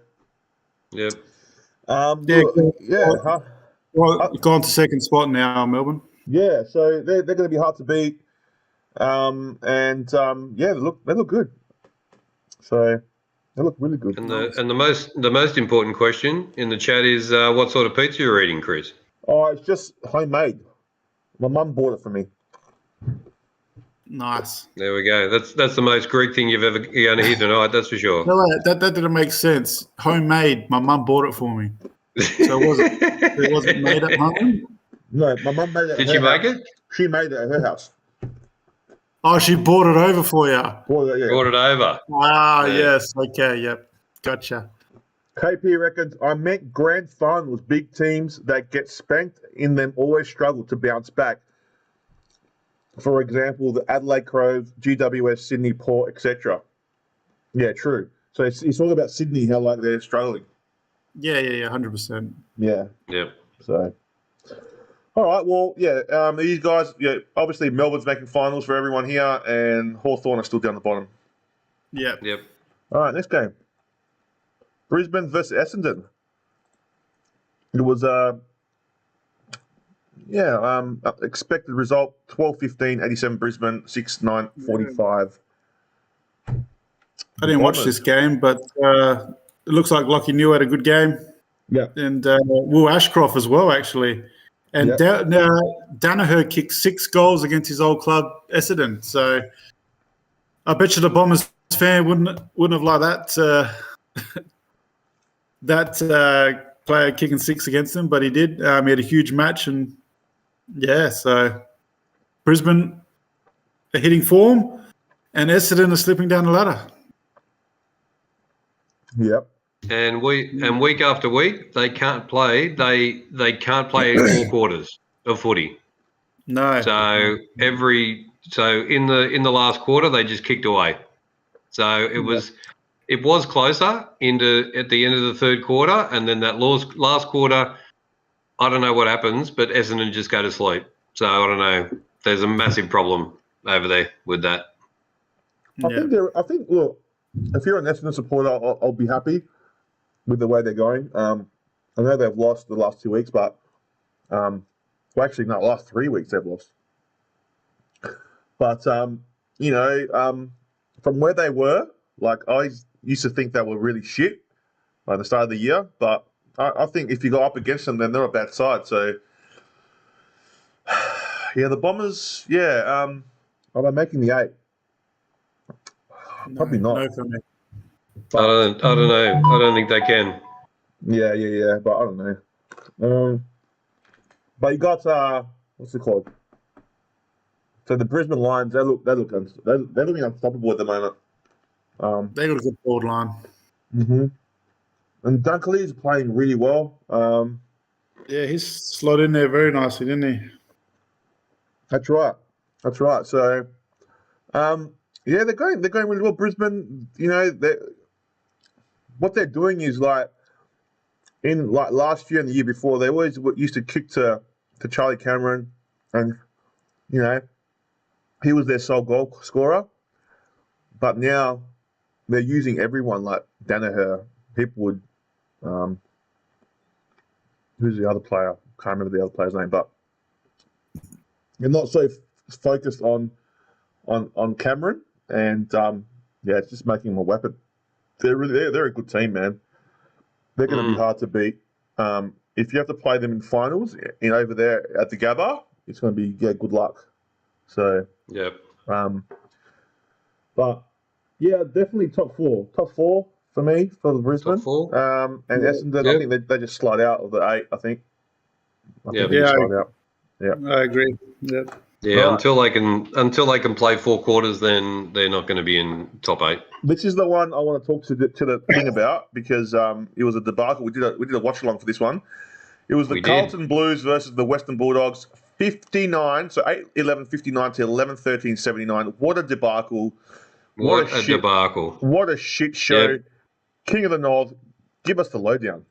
Go Well, gone to second spot now, Melbourne. Yeah, so they're going to be hard to beat. Yeah, they look good. So they look really good. And the most important question in the chat is what sort of pizza you're eating, Chris? Oh, it's just homemade. My mum bought it for me. Nice. There we go. That's the most Greek thing you're going to hear tonight. That's for sure. No, that didn't make sense. Homemade. My mum bought it for me. So it wasn't made at home? No, my mum made it. Did she make it? She made it at her house. Oh, she brought it over for you. Brought it over. Ah, yes. Okay, yep. Gotcha. KP reckons, I meant grand finals, big teams that get spanked in them always struggle to bounce back. For example, the Adelaide Crows, GWS, Sydney, Port, etc. Yeah, true. So he's talking about Sydney, how like they're struggling. Yeah, 100%. Yeah. Yeah. So, all right. Well, yeah. These guys. Yeah. Obviously, Melbourne's making finals for everyone here, and Hawthorn are still down the bottom. Yeah. Yep. All right. Next game. Brisbane versus Essendon. It was expected result 12-15, 87 Brisbane, 6-9, 45. I didn't watch this game, but it looks like Lockie New had a good game. Yeah. And Will Ashcroft as well, actually. And Danaher kicked 6 goals against his old club, Essendon. So I bet you the Bombers fan wouldn't have liked that player kicking 6 against him, but he did. He had a huge match, and so Brisbane are hitting form, and Essendon are slipping down the ladder. Yep. And week after week they can't play. They can't play 4 quarters of footy. No. So in the last quarter they just kicked away. So it was closer at the end of the third quarter, and then that last quarter, I don't know what happens, but Essendon just go to sleep. So I don't know. There's a massive problem over there with that. I think. Look, if you're an Essendon supporter, I'll be happy with the way they're going. I know they've lost the last 2 weeks, but last 3 weeks they've lost. But from where they were, like I used to think they were really shit at the start of the year, but I think if you go up against them, then they're a bad side. So the Bombers, are they making the 8? Probably not. No for me. I don't know. I don't think they can. Yeah. But I don't know. But you got what's it called? So the Brisbane Lions, they're looking unstoppable at the moment. They got a good forward line. Mm-hmm. And Dunkley is playing really well. He's slotted in there very nicely, didn't he? That's right. So, they're going really well. Brisbane, what they're doing is like in like last year and the year before, they always used to kick to Charlie Cameron, and he was their sole goal scorer. But now they're using everyone like Danaher, Hipwood. Who's the other player? Can't remember the other player's name, but they're not so focused on Cameron, and it's just making them a weapon. They're a good team, man. They're going to be hard to beat. If you have to play them in finals over there at the Gabba, it's going to be good luck. So but definitely top four for me for the Brisbane. Top 4. And Essendon, I think they just slide out of the 8. I think. I agree. Yep. Yeah, right. Until they can play 4 quarters, then they're not going to be in top 8. This is the one I want to talk to the thing about because it was a debacle. We did a watch along for this one. It was the Carlton Blues versus the Western Bulldogs, 59. So 8-11, 59 to 11-13, 79. What a debacle! What a debacle! What a shit show! Yep. King of the North, give us the lowdown.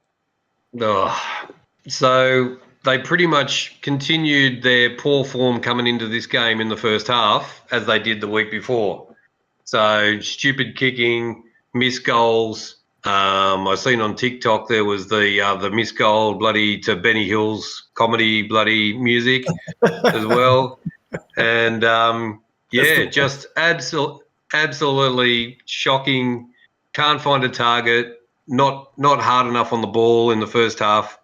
So they pretty much continued their poor form coming into this game in the first half as they did the week before. So stupid kicking, missed goals, I seen on TikTok there was the Miss Gold bloody to Benny Hill's comedy bloody music as well, and just absolutely shocking. Can't find a target. Not hard enough on the ball in the first half,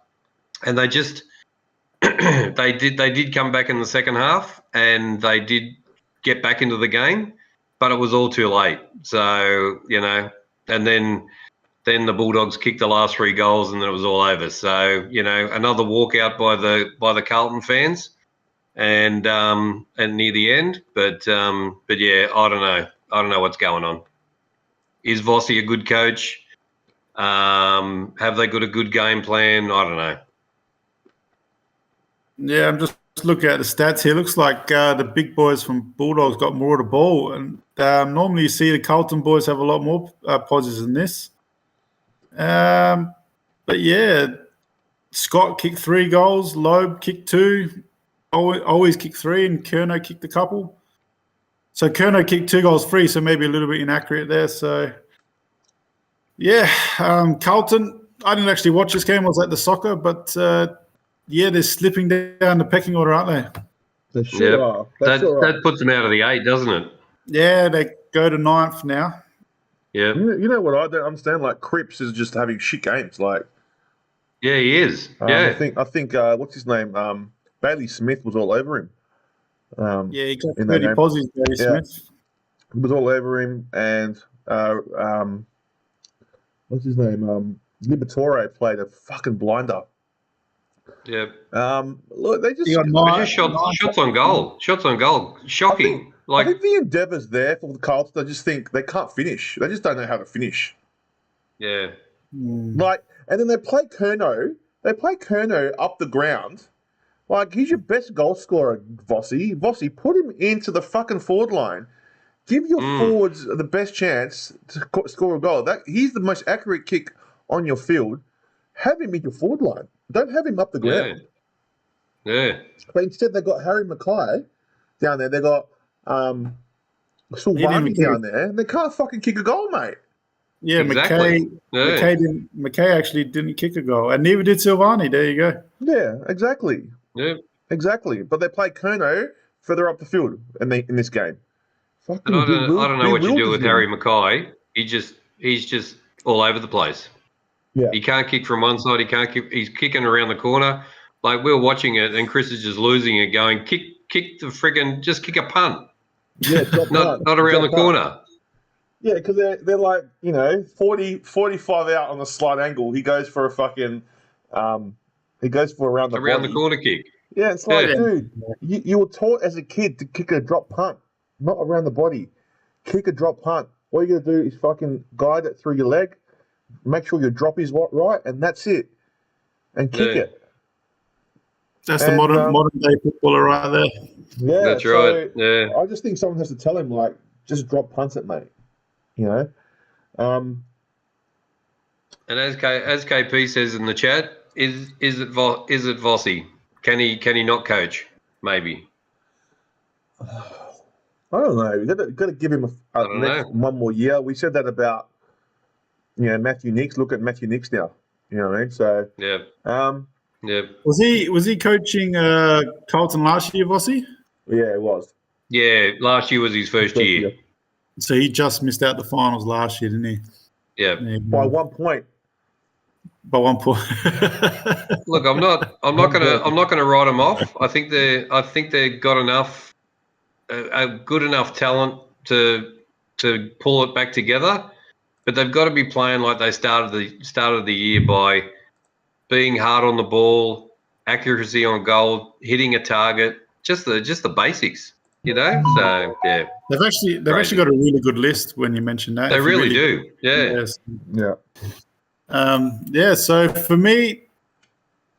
and they just they did come back in the second half, and they did get back into the game, but it was all too late. So and then the Bulldogs kicked the last 3 goals, and then it was all over. So another walkout by the Carlton fans, and near the end. But yeah, I don't know what's going on. Is Vossi a good coach? Have they got a good game plan? I don't know. Yeah, I'm just looking at the stats here. Looks like the big boys from Bulldogs got more of the ball, and normally you see the Carlton boys have a lot more positives than this. But yeah, Scott kicked 3 goals, Loeb kicked 2, always kicked 3, and Kerno kicked a couple. So Kerno kicked 2 goals free, so maybe a little bit inaccurate there. So yeah, Carlton, I didn't actually watch this game. I was at the soccer, but yeah, they're slipping down the pecking order, aren't they? They sure are. That puts them out of the 8, doesn't it? Yeah, they go to 9th now. Yeah. You know what I don't understand? Like Cripps is just having shit games. Like, yeah, he is. Yeah. I think what's his name? Bailey Smith was all over him. Yeah, he got 30 positives. Bailey Smith. He was all over him, and what's his name? Liberatore played a fucking blinder. Yeah. Look, they just shots on goal. Shots on goal. Shocking. I think the endeavour's there for the Carlton. I just think they can't finish. They just don't know how to finish. Yeah. Like, and then they play Kerno. They play Kerno up the ground. Like, he's your best goal scorer, Vossi. Vossi, put him into the fucking forward line. Give your forwards the best chance to score a goal. He's the most accurate kick on your field. Have him in your forward line. Don't have him up the ground. Yeah. But instead, they've got Harry Mackay down there. They've got Silvani down there. And they can't fucking kick a goal, mate. Yeah, exactly. Mackay actually didn't kick a goal. And neither did Silvani. There you go. Yeah, exactly. Yeah. Exactly. But they play Kerno further up the field in this game. Fucking I don't know what you do with Harry Mackay. He's just all over the place. Yeah. He can't kick from one side. He's kicking around the corner. Like, we're watching it, and Chris is just losing it, going, kick the friggin', just kick a punt. Yeah, not around the corner. Yeah, because they're like, 40, 45 out on the slight angle. He goes for a fucking, he goes for around the corner kick. Yeah, it's like, dude, you were taught as a kid to kick a drop punt, not around the body. Kick a drop punt. All you got to do is fucking guide it through your leg, make sure your drop is right, and that's it. And kick it. That's the modern day footballer right there. Yeah, that's right. Yeah, I just think someone has to tell him, like, just drop punt it, mate. And as KP says in the chat, is it Vossi? Can he not coach? Maybe. I don't know. You've got to give him one more year. We said that about Matthew Nicks. Look at Matthew Nicks now. You know what I mean? So yeah. Yeah. Was he coaching Carlton last year, Vossi? Yeah, it was. Yeah, last year was his first year. So he just missed out the finals last year, didn't he? Yeah. By 1 point. By 1 point. Look, I'm not gonna write them off. I think they've got enough, a good enough talent to pull it back together, but they've got to be playing like they started the year by being hard on the ball, accuracy on goal, hitting a target, just the basics, So yeah, they've actually got a really good list when you mention that. They really do. Yeah. Yes. Yeah. So for me,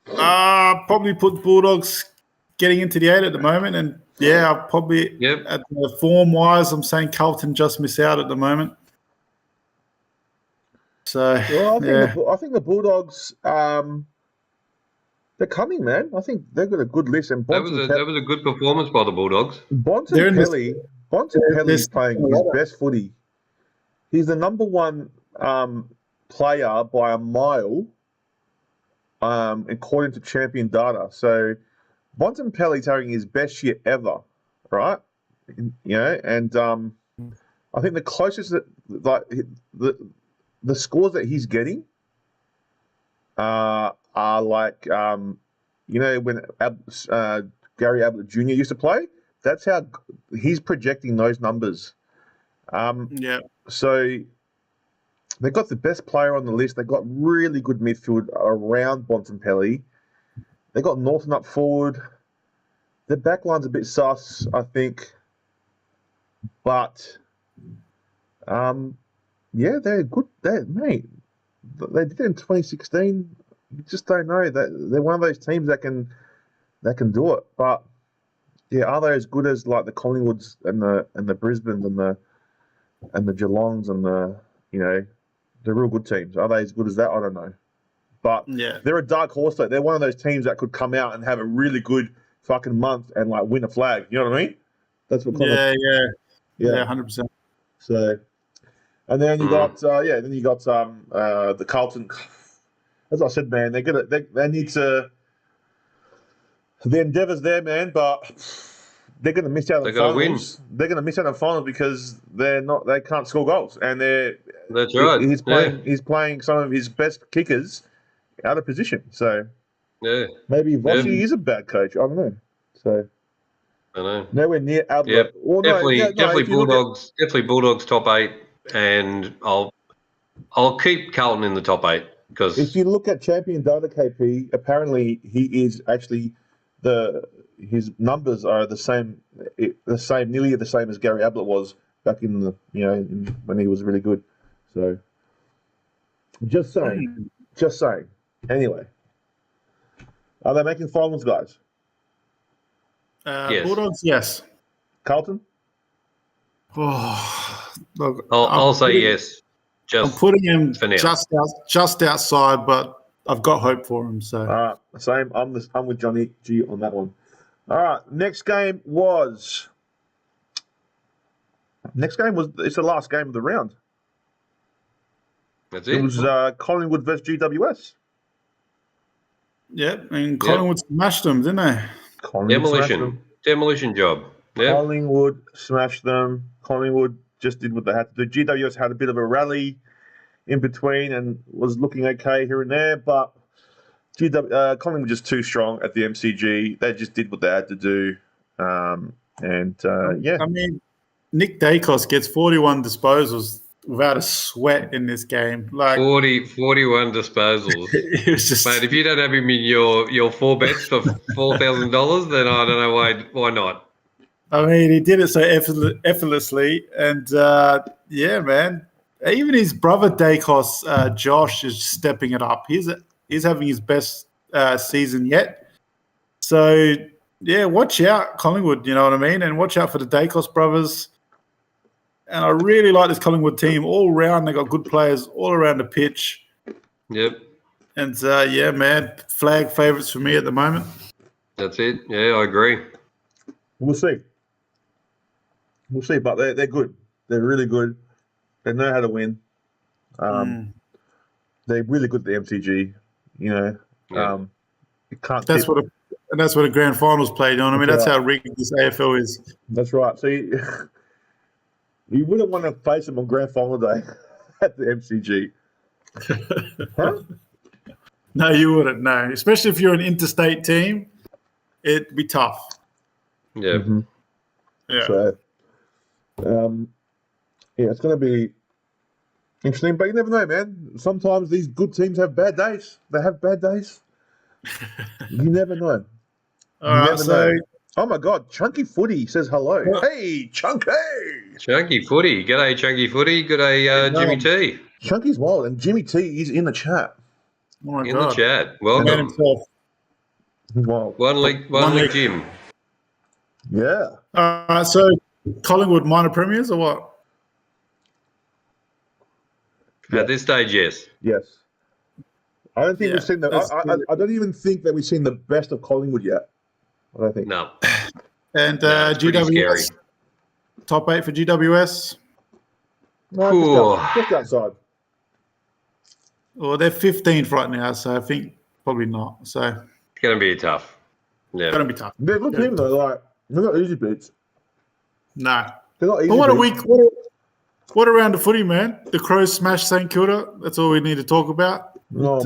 probably put Bulldogs getting into the 8 at the moment, and I'll probably at the form wise, I'm saying Carlton just miss out at the moment. So I think the Bulldogs, they're coming, man. I think they've got a good list, and that was a good performance by the Bulldogs. Bontempelli is playing his best footy. He's the number one player by a mile, according to Champion Data. So Bontempelli's having his best year ever, right? And I think the closest that the scores that he's getting are like when Gary Ablett Jr. used to play. That's how he's projecting those numbers. So they've got the best player on the list. They've got really good midfield around Bontempelli. They got Norton up forward. Their backline's a bit sus, I think, but they're good. They did it in 2016. You just don't know that they're one of those teams that can do it. But yeah, are they as good as like the Collingwoods and the Brisbane and the Geelongs and the real good teams? Are they as good as that? I don't know. But they're a dark horse. Though. They're one of those teams that could come out and have a really good fucking month and like win a flag. You know what I mean? That's what. 100%. So, and then you got the Carlton. As I said, man, they need to. The endeavour's there, man, but they're going to miss out on the finals. They're going to miss out on the finals because they can't score goals, and that's right. He's playing some of his best kickers out of position. So maybe Vossi is a bad coach. I don't know. So I know. Nowhere near Adelaide. Definitely Bulldogs. Definitely Bulldogs top 8, and I'll keep Carlton in the top 8 because if you look at Champion Data KP, apparently he is actually his numbers are nearly the same as Gary Ablett was back in the when he was really good. So just saying. Anyway, are they making finals, guys? Yes. Bulldogs, yes. Carlton? Oh, look, I'll say yes. I'm putting him just outside, but I've got hope for him. So same. I'm with Johnny G on that one. All right. Next game was. It's the last game of the round. That's it. It was Collingwood versus GWS. Yeah, and Collingwood smashed them, didn't they? Demolition job. Yeah. Collingwood smashed them. Collingwood just did what they had to do. GWS had a bit of a rally in between and was looking okay here and there, but Collingwood just too strong at the MCG. They just did what they had to do. I mean, Nick Dacos gets 41 disposals without a sweat in this game. Like 41 disposals. It was just, mate, if you don't have him in your 4 bets for $4,000, then I don't know why not. I mean, he did it so effortlessly, and man, even his brother Dacos, Josh, is stepping it up. He's having his best season yet. So watch out, Collingwood. You know what I mean, and watch out for the Dacos brothers. And I really like this Collingwood team all round. They got good players all around the pitch. Yep. And man, flag favourites for me at the moment. That's it. Yeah, I agree. We'll see, but they're good. They're really good. They know how to win. They're really good at the MCG. That's what a grand finals played. You know what I mean? That's how rigged this AFL is. That's right. So you wouldn't want to face them on grand final day at the MCG. Huh? No, you wouldn't. No, especially if you're an interstate team, it'd be tough. Yeah. Mm-hmm. Yeah. So, it's going to be interesting, but you never know, man. Sometimes these good teams have bad days. They have bad days. You never know. All right, so. Oh my God, Chunky Footy says hello. Hey, Chunky! Chunky Footy. G'day, Chunky Footy. G'day, Jimmy T. Chunky's wild, and Jimmy T is in the chat. Oh my God. God. The chat. Welcome. Wow. One league Jim. Yeah. So Collingwood minor premiers or what? At this stage, yes. Yes. I don't think we've seen I don't even think that we've seen the best of Collingwood yet. I don't think. No. And GWS, top 8 for GWS. No, just outside. Well, they're 15th right now, so I think probably not. So It's going to be tough. Yeah. it's going to be tough. They're good team though. Like they're not easy beats. No. They're not easy. But what a beats. week! What around the footy, man? The Crows smashed St Kilda. That's all we need to talk about. Oh,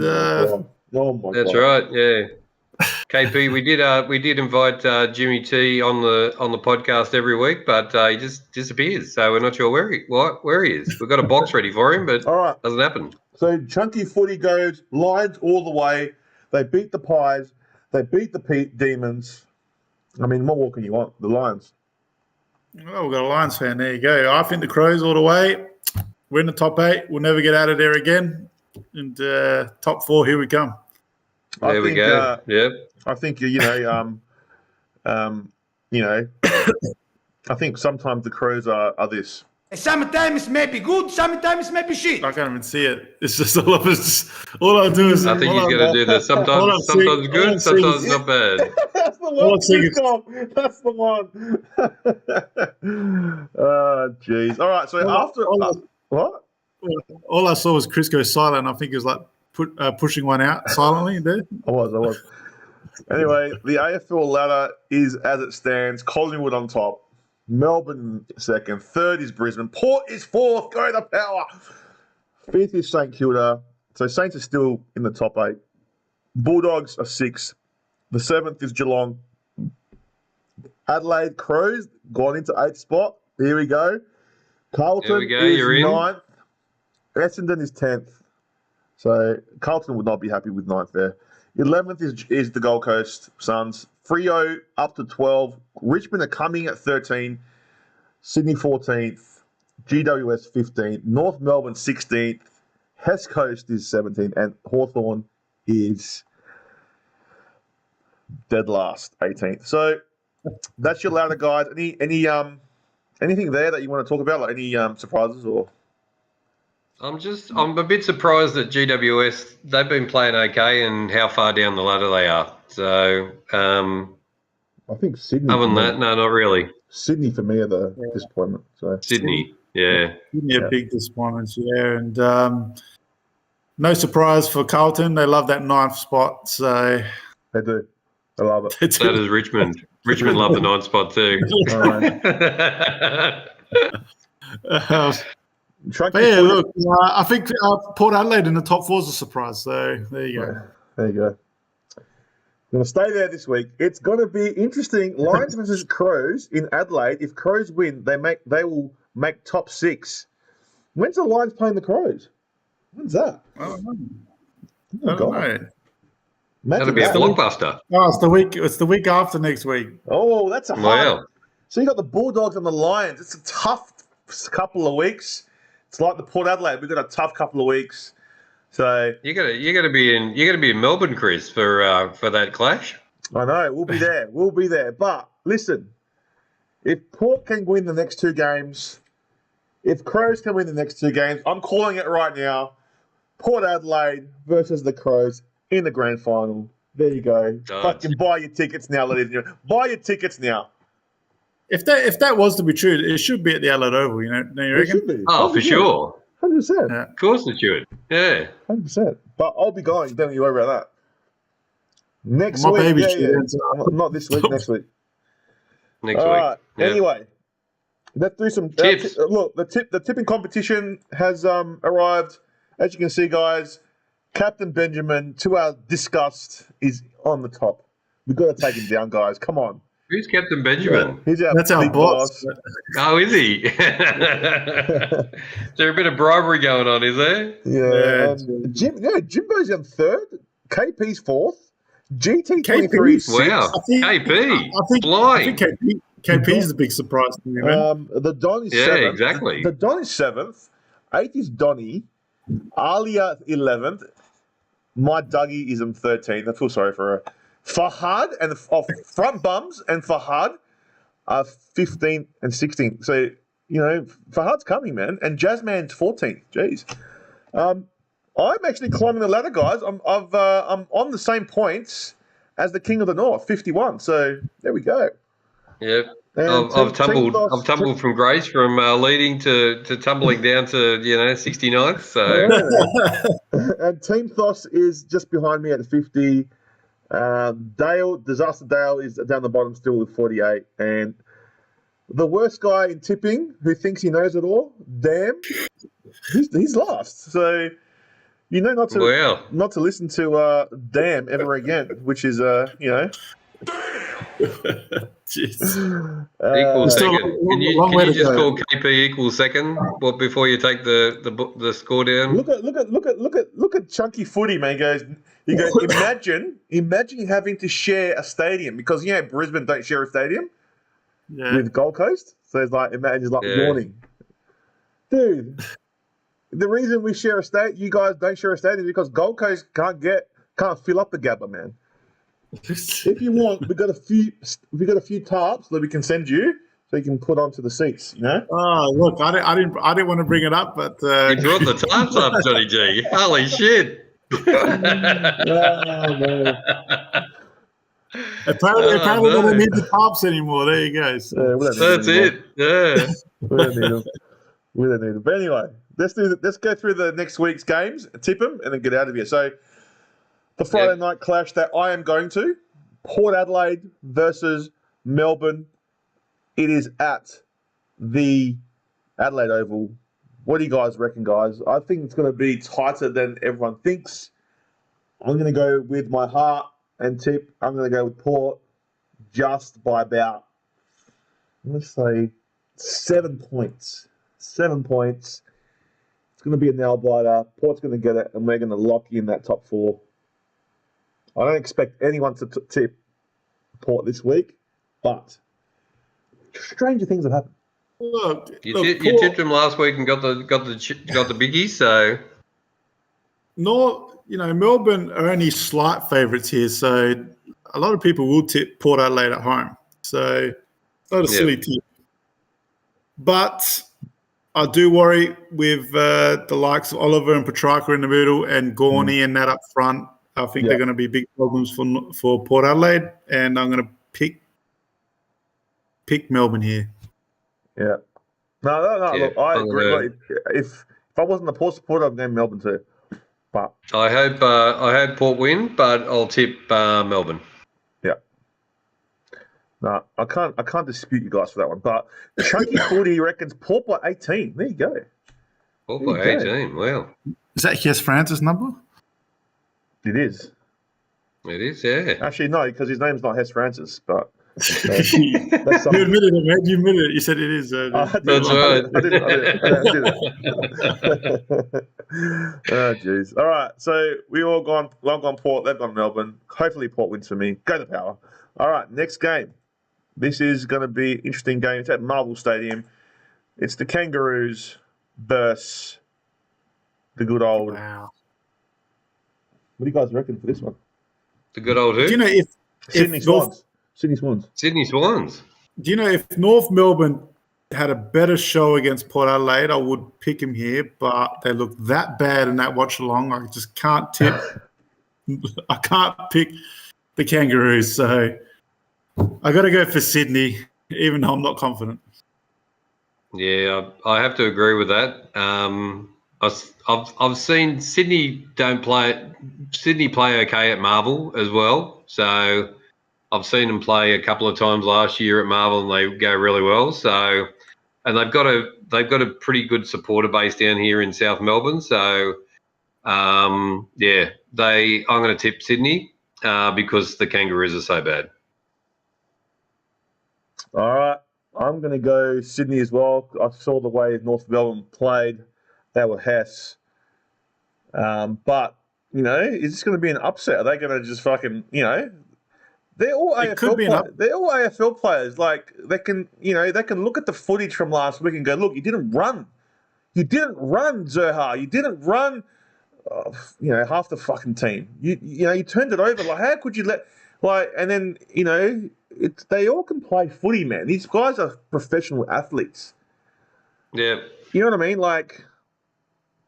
my That's God. right. Yeah. KP, we did invite Jimmy T on the podcast every week, but he just disappears. So we're not sure where he is. We've got a box ready for him, but All right. doesn't happen. So chunky footy goes Lions all the way. They beat the Pies. They beat the Demons. I mean, what more can you want? The Lions. Oh, we've got a Lions fan. There you go. I think the Crows all the way. We're in the top 8. We'll never get out of there again. And top 4, here we come. There we go. Yep. I think I think sometimes the Crows are this. Sometimes it may be good, sometimes it may be shit. I can't even see it. It's just all I do is. I think he's going to do this. Sometimes good, sometimes not bad. That's the one. That's the one. Oh, jeez. All right. So what? All I saw was Chris go silent. I think he was like pushing one out silently there. I was. Anyway, the AFL ladder is as it stands. Collingwood on top. Melbourne second. Third is Brisbane. Port is fourth. Go the power. Fifth is St Kilda. So Saints are still in the top 8. Bulldogs are 6th. The 7th is Geelong. Adelaide Crows gone into 8th spot. Here we go. Carlton is 9th. Essendon is 10th. So Carlton would not be happy with 9th there. 11th is the Gold Coast Suns. Freo up to 12. Richmond are coming at 13. Sydney 14th. GWS 15th. North Melbourne 16th. HESS Coast is 17th. And Hawthorn is dead last, 18th. So that's your ladder, guys. Anything there that you want to talk about? Like any surprises or? I'm a bit surprised that GWS, they've been playing okay and how far down the ladder they are. So, I think Sydney. Other than that, no, not really. Sydney for me are the disappointment. So Sydney, yeah. Sydney a big disappointment, yeah. And no surprise for Carlton. They love that 9th spot. So they do. I love it. So does Richmond. Richmond love the 9th spot too. But yeah, look, I think Port Adelaide in the top 4 is a surprise. So there you go. There you go. I'm going to stay there this week. It's going to be interesting. Lions versus Crows in Adelaide. If Crows win, they will make top 6. When's the Lions playing the Crows? When's that? I don't know. That'll be a blockbuster. Oh, it's the week after next week. Oh, that's a hard. Wow. So you got the Bulldogs and the Lions. It's a tough couple of weeks. It's like the Port Adelaide. We've got a tough couple of weeks. So you gotta be in Melbourne, Chris, for that clash. I know we'll be there. We'll be there. But listen, if Port can win the next 2 games, if Crows can win the next 2 games, I'm calling it right now. Port Adelaide versus the Crows in the grand final. There you go. Fucking buy your tickets now, ladies and gentlemen. Buy your tickets now. If that was to be true, it should be at the Adelaide Oval. You reckon? It should be. Oh, for sure. 100%. Yeah. Of course it should. Yeah. 100%. But I'll be going. Don't you worry about that. Next My week. baby Not this week. Next week. Next All week. right. Yeah. Anyway, let's do some tips. Look, the tipping competition has arrived. As you can see, guys, Captain Benjamin, to our disgust, is on the top. We've got to take him down, guys. Come on. Who's Captain Benjamin? That's our big boss. Oh, is he? Is there a bit of bribery going on, is there? Yeah. Jimbo's in 3rd. KP's 4th. GT23 6th. Wow. I think KP is the big surprise to me, man. The Don is 7th. Yeah, exactly. The Don is 7th. 8th is Donny. Alia 11th. My Dougie is in 13th. I feel sorry for her. Fahad and front bums and Fahad are 15th and 16th. So, Fahad's coming, man. And Jazzman's 14th. Jeez. I'm actually climbing the ladder, guys. I'm on the same points as the King of the North, 51. So there we go. Yep. And I've tumbled from grace from leading to tumbling down to 69th. So and Team Thos is just behind me at 50. Disaster Dale is down the bottom still with 48. And the worst guy in tipping who thinks he knows it all, damn, he's last. So not to listen to damn ever again, which is Jeez. equal second. Can you just go. call KP equal second? Before you take the score down? Look at Chunky Footy, man. He goes. Imagine having to share a stadium because Brisbane don't share a stadium with Gold Coast. So it's like yawning, dude. The reason we share a state, you guys don't share a stadium, is because Gold Coast can't fill up the Gabba, man. If you want, we've got a few tarps that we can send you, so you can put onto the seats. Oh, look, I didn't want to bring it up, but you brought the tarps up, Johnny G. Holy shit! Oh, man. Apparently, they don't need the tarps anymore. There you go. So. That's it. Yeah, we don't need them. We don't need them. But anyway, let's go through the next week's games, tip them, and then get out of here. So. The Friday night clash that I am going to, Port Adelaide versus Melbourne. It is at the Adelaide Oval. What do you guys reckon, guys? I think it's going to be tighter than everyone thinks. I'm going to go with my heart and tip. I'm going to go with Port just by about, let's say, 7 points. 7 points. It's going to be a nail biter. Port's going to get it, and we're going to lock in that top 4. I don't expect anyone to tip Port this week, but stranger things have happened. Look, you tipped them last week and got the biggie. So, Melbourne are only slight favourites here, so a lot of people will tip Port Adelaide at home. So, not a silly tip. But I do worry with the likes of Oliver and Petrarca in the middle and Gorney and that up front. I think they're going to be big problems for Port Adelaide, and I'm going to pick Melbourne here. Yeah. No. Yeah, look, I agree. If I wasn't a Port supporter, I'd name Melbourne too. But I hope Port win, but I'll tip Melbourne. Yeah. No, I can't dispute you guys for that one. But Chunky 40 reckons Port by 18. There you go. Port by 18. Wow. Is that HESS Francis' number? It is. It is, yeah. Actually, no, because his name's not Hess Francis, but you admitted it, man. You admitted it. You said it is. That's right. I did it. Oh, jeez. All right, so I've gone Port, they've gone Melbourne. Hopefully Port wins for me. Go the Power. All right, next game. This is going to be an interesting game. It's at Marvel Stadium. It's the Kangaroos versus the good old... Wow. What do you guys reckon for this one? The good old who? Do you know if Sydney Swans. Sydney Swans. Do you know if North Melbourne had a better show against Port Adelaide, I would pick him here, but they look that bad in that watch along. I just can't tip. I can't pick the Kangaroos, so I got to go for Sydney, even though I'm not confident. Yeah, I have to agree with that. I've seen Sydney play okay at Marvel as well. So I've seen them play a couple of times last year at Marvel, and they go really well. So, and they've got a pretty good supporter base down here in South Melbourne. So, I'm going to tip Sydney because the Kangaroos are so bad. All right, I'm going to go Sydney as well. I saw the way North Melbourne played. They were HESS. But, is this going to be an upset? Are they going to just fucking, they're all AFL players. Like, they can look at the footage from last week and go, look, you didn't run. You didn't run, Zerha. You didn't run, half the fucking team. You turned it over. Like, how could you and then, they all can play footy, man. These guys are professional athletes. Yeah. You know what I mean? Like,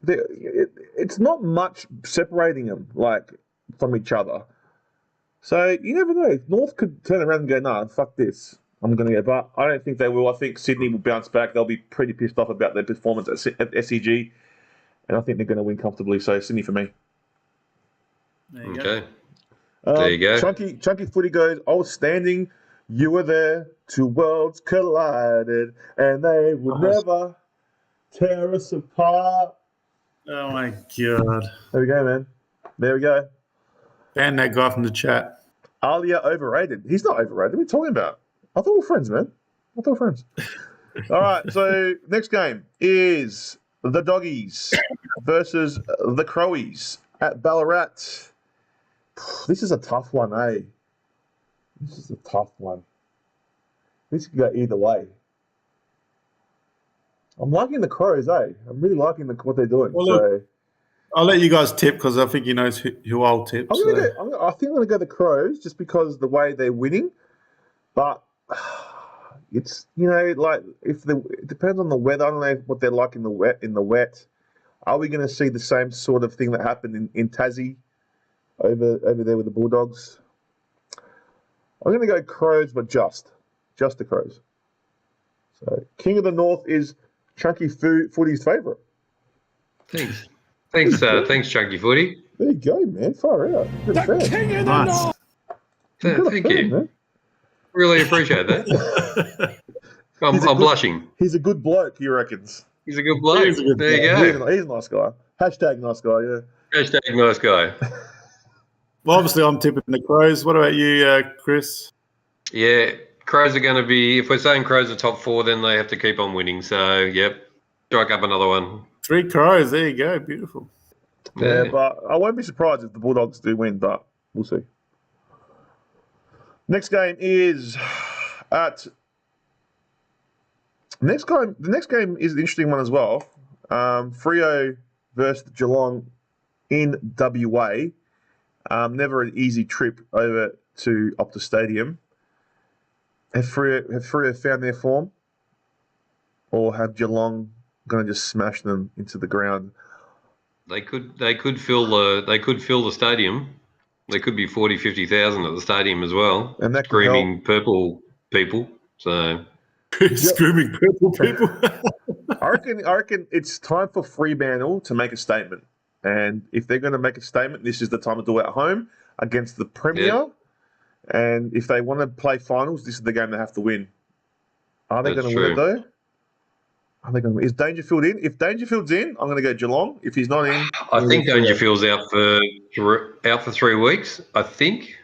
it's not much separating them, from each other. So you never know. North could turn around and go, "Nah, fuck this. I'm going to go, but I don't think they will. I think Sydney will bounce back. They'll be pretty pissed off about their performance at SEG, and I think they're going to win comfortably. So Sydney for me. There you Okay. go. There you go. Chunky Footy goes, I was standing, you were there, two worlds collided, and they would never tear us apart. Oh, my God. There we go, man. There we go. And that guy from the chat. Alia overrated. He's not overrated. What are you talking about? I thought we were friends, man. I thought we were friends. All right, so next game is the Doggies versus the Crowies at Ballarat. This is a tough one, eh? This is a tough one. This could go either way. I'm liking the Crows, eh? I'm really liking what they're doing. Well, look, I'll let you guys tip because I think he knows who I'll tip. I think I'm going to go the Crows just because the way they're winning. But it's, like it depends on the weather. I don't know what they're like in the wet. Are we going to see the same sort of thing that happened in Tassie over there with the Bulldogs? I'm going to go Crows, but just the Crows. So King of the North is Chunky Footy's favourite. Thanks. Thanks, Chunky Footy. There you go, man. Far out. The King of the North. Thank you. Man. Really appreciate that. I'm blushing. He's a good bloke, he reckons. He's a good bloke. There you go. He's a nice guy. Hashtag nice guy, yeah. Hashtag nice guy. Well, obviously, I'm tipping the Crows. What about you, Chris? Yeah, Crows are going to be, if we're saying Crows are top 4, then they have to keep on winning. So, yep, strike up another one. 3 Crows. There you go. Beautiful. Yeah, but I won't be surprised if the Bulldogs do win, but we'll see. Next game is the next game is an interesting one as well. Freo versus Geelong in WA. Never an easy trip over to Optus Stadium. Have Freo found their form, or have Geelong going to just smash them into the ground? They could fill the stadium. There could be 40,000, 50,000 at the stadium as well. And that screaming purple people. So screaming purple people. I reckon it's time for Fremantle to make a statement. And if they're going to make a statement, this is the time to do it at home against the Premier. Yep. And if they want to play finals, this is the game they have to win. Are they going to win it though? Are they going to win? Is Dangerfield in? If Dangerfield's in, I'm going to go Geelong. If he's not in, I think Dangerfield's out for 3 weeks. I think.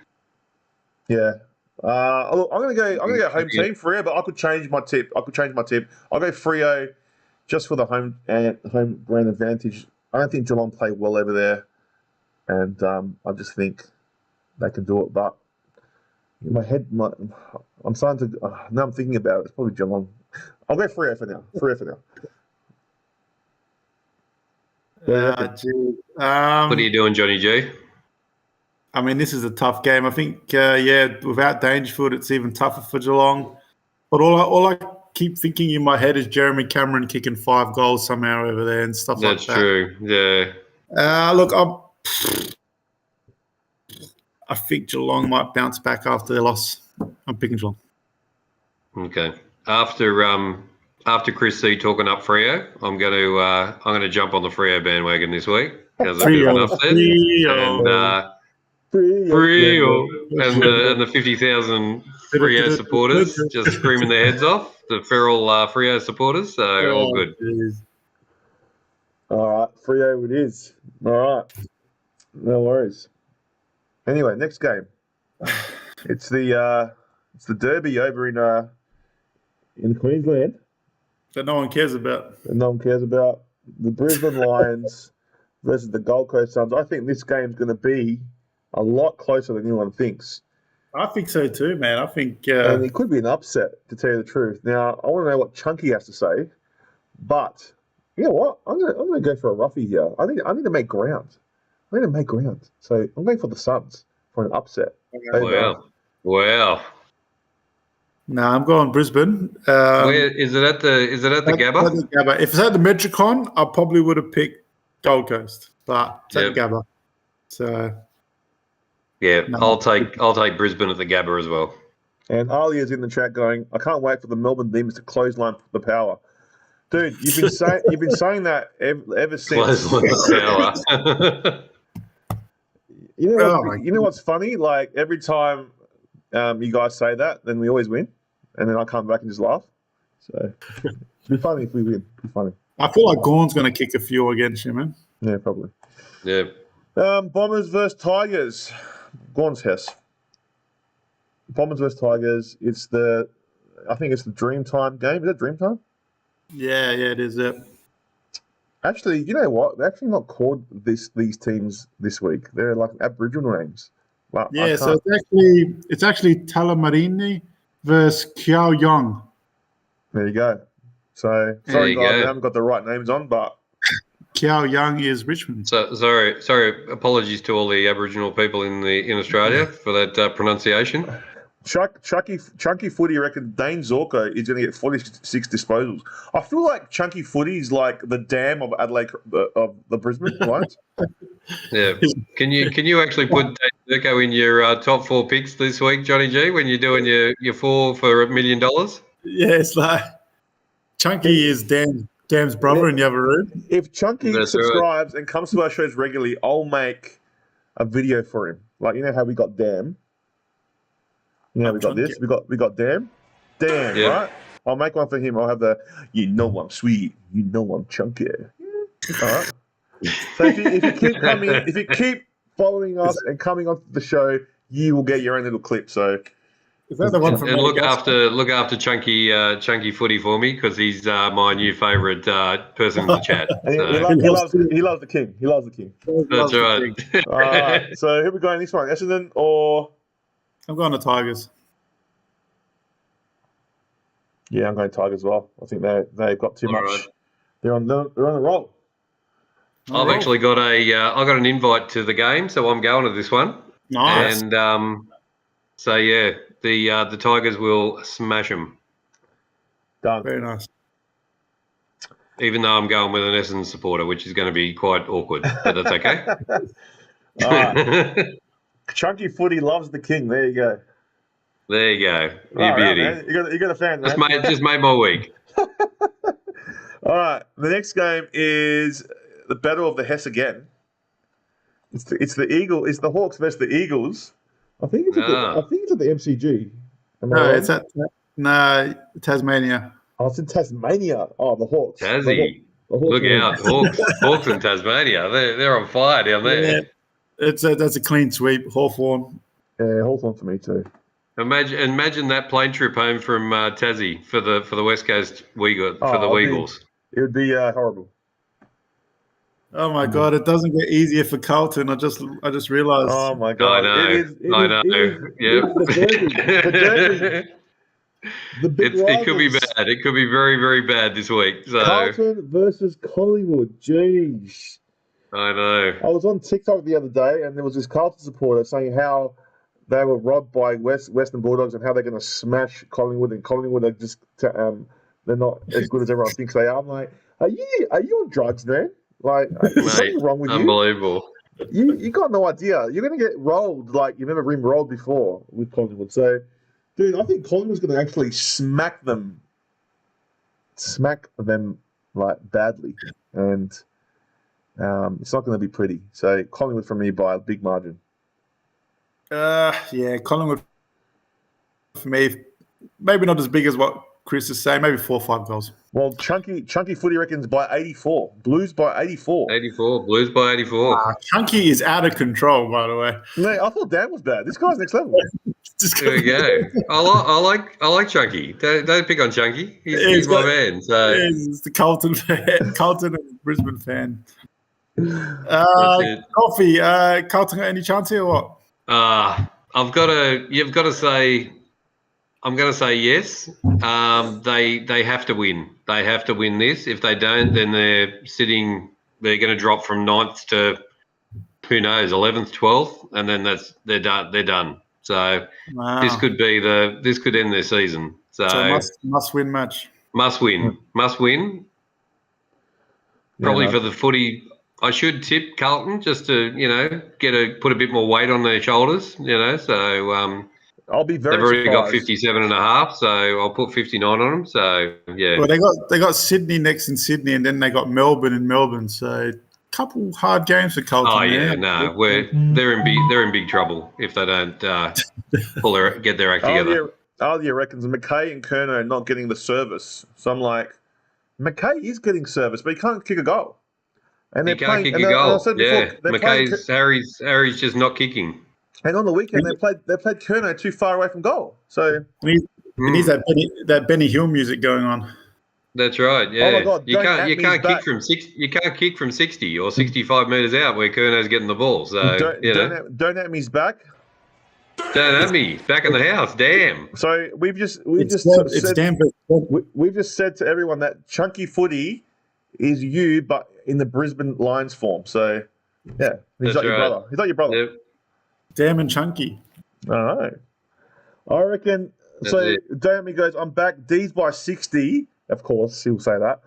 Yeah. Look, I'm going to go home team Freo, but I could change my tip. I'll go Freo just for the home ground advantage. I don't think Geelong play well over there, and I just think they can do it. But in my head, I'm starting to. Now I'm thinking about it. It's probably Geelong. I'll go Freo for now. What are you doing, Johnny G? I mean, this is a tough game. I think, without Dangerfield, it's even tougher for Geelong. But all I keep thinking in my head is Jeremy Cameron kicking 5 goals somehow over there and stuff like that. That's true. Yeah. Look, I think Geelong might bounce back after their loss. I'm picking Geelong. Okay. After Chris C talking up Freo, I'm going to jump on the Freo bandwagon this week. How's that bit of an upset? Freo and the 50,000 Freo supporters just screaming their heads off. The feral Freo supporters. So all good. All right, Freo it is. All right, no worries. Anyway, next game. It's the Derby over in Queensland. That no one cares about. The Brisbane Lions versus the Gold Coast Suns. I think this game's going to be a lot closer than anyone thinks. I think so too, man. I think... and it could be an upset, to tell you the truth. Now, I want to know what Chunky has to say, but you know what? I'm going to go for a roughie here. I need to make ground. So I'm going for the Suns for an upset. Wow. No, I'm going Brisbane. Where is it at the Gabba? At the Gabba. If it's at the Metricon, I probably would have picked Gold Coast, but it's at the Gabba. So yeah, no. I'll take Brisbane at the Gabba as well. And Alia's in the chat going, I can't wait for the Melbourne Demons to clothesline the power. Dude, you've been saying that ever since. Clothesline the power. You know what's funny? Like every time you guys say that, then we always win, and then I come back and just laugh. So it'd be funny if we win. It'd be funny. I feel like Gorn's going to kick a few against you, man. Yeah, probably. Yeah. Bombers versus Tigers. Gorn's HESS. Bombers versus Tigers. I think it's the Dreamtime game. Is it Dreamtime? Yeah, it is. Yeah. Actually, you know what? They're actually not called these teams this week. They're like Aboriginal names. Well, yeah, so it's actually Tullamarine versus Kiao Young. There you go. So sorry guys, I haven't got the right names on, but Kiao Young is Richmond. So sorry. Apologies to all the Aboriginal people in Australia for that pronunciation. Chunky Footy reckons Dane Zorko is going to get 46 disposals. I feel like Chunky Footy is like the dam of Adelaide of the Brisbane Lions. Yeah. Can you actually put Dane Zorko in your top 4 picks this week, Johnny G, when you're doing your 4 for $1 million? Yeah, it's like Chunky is Dam's brother in the other room. If Chunky subscribes and comes to our shows regularly, I'll make a video for him. Like, you know how we got Dam? You know, we got this. We got Dam, yeah. Right? I'll make one for him. I'll have I'm sweet. I'm chunky. All right. So if you keep following us and coming onto the show, you will get your own little clip. So is that the one from? And look after Chunky Footy for me, because he's my new favourite person in the chat. So. He loves the king. He loves the king. That's right. All right. So here we go in this one. Essendon or. I'm going to Tigers. Yeah, I'm going Tigers as well. I think they've got too much. Right. They're on the roll. I've actually got I got an invite to the game, so I'm going to this one. Nice. And so yeah, the Tigers will smash them. Done. Very nice. Even though I'm going with an Essendon supporter, which is going to be quite awkward, but that's okay. All right. Chunky Footy loves the king. There you go. There you go. You beauty. Right, you got a fan, man. Just made my week. All right. The next game is the battle of the HESS again. It's the Eagle. It's the Hawks versus the Eagles. I think it's at the MCG. No, it's at Tasmania. Oh, it's in Tasmania. Oh, the Hawks. Tassie. Look out, Hawks in Tasmania. They're on fire down there. Yeah. That's a clean sweep. Hawthorn. Yeah, Hawthorn for me too. Imagine that plane trip home from Tassie for the West Coast Weagles. It would be horrible. Oh my God! It doesn't get easier for Carlton. I just realised. Oh my God! I know. It could be bad. It could be very, very bad this week. So Carlton versus Collingwood. Jeez. I know. I was on TikTok the other day, and there was this Carlton supporter saying how they were robbed by Western Bulldogs and how they're going to smash Collingwood, and Collingwood are just they're not as good as everyone thinks they are. I'm like, are you on drugs, man? Like, is something wrong with unbelievable. You? You got no idea. You're going to get rolled like you've never been rolled before with Collingwood. So, dude, I think Collingwood's going to actually smack them like badly, and. It's not going to be pretty. So Collingwood for me by a big margin. Yeah, Collingwood for me, maybe not as big as what Chris is saying. Maybe 4 or 5 goals. Well, Chunky Footy reckons by 84. Blues by 84. 84. Blues by 84. Chunky is out of control, by the way. Mate, I thought Dan was bad. This guy's next level. There we go. I like Chunky. Don't pick on Chunky. He's my man. So he's the Carlton fan. Carlton and Brisbane fan. Coffee. Carlton got any chance here or what? You've got to say. I'm going to say yes. They have to win. They have to win this. If they don't, then they're going to drop from 9th to who knows, 11th, 12th, and then they're done. They're done. So this could end their season. So must win match. Must win. Probably for the footy. I should tip Carlton just to put a bit more weight on their shoulders. So I'll be very They've already got surprised. 57.5, so I'll put 59 on them. So, yeah. Well, they got Sydney next in Sydney, and then they got Melbourne in Melbourne. So, couple hard games for Carlton. Oh, yeah, there. no. They're in big trouble if they don't get their act together. Aldia reckons McKay and Kerno are not getting the service. So I'm like, McKay is getting service, but he can't kick a goal. And He can't kick a goal. Harry's just not kicking. And on the weekend, they played Kerno too far away from goal. So he needs that Benny Hill music going on. That's right. Yeah. Oh my God, you can't kick from 60. You can't kick from 60 or 65 meters out where Kerno's getting the ball. So don't at me's back. Don't at me back in the house. Damn. So we've just said to everyone that Chunky Footy is you, but in the Brisbane Lions form. So yeah, he's not your brother. He's not your brother. Yep. Damn and chunky. I know. I reckon. Damn, he goes, I'm back. D's by 60. Of course, he'll say that.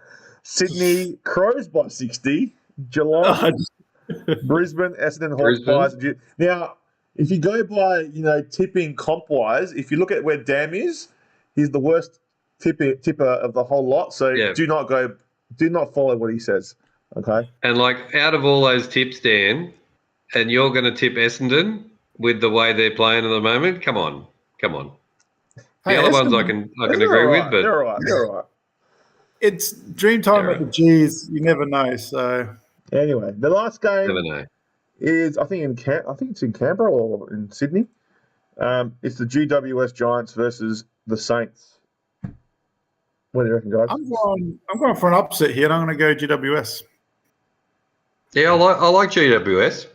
Sydney Crows by 60. Geelong, Brisbane, Essendon, Hawthorn. Now, if you go by, tipping comp-wise, if you look at where Dam is, he's the worst tipper of the whole lot. So do not follow what he says. Okay. And out of all those tips, Dan, and you're going to tip Essendon with the way they're playing at the moment. Come on. The other ones I can agree with, but they're all right. It's dream time at the G's. You never know. So anyway, the last game never know. is I think it's in Canberra or in Sydney. It's the GWS Giants versus the Saints. What do you reckon, guys? I'm going for an upset here, and I'm going to go GWS. Yeah, I like GWS.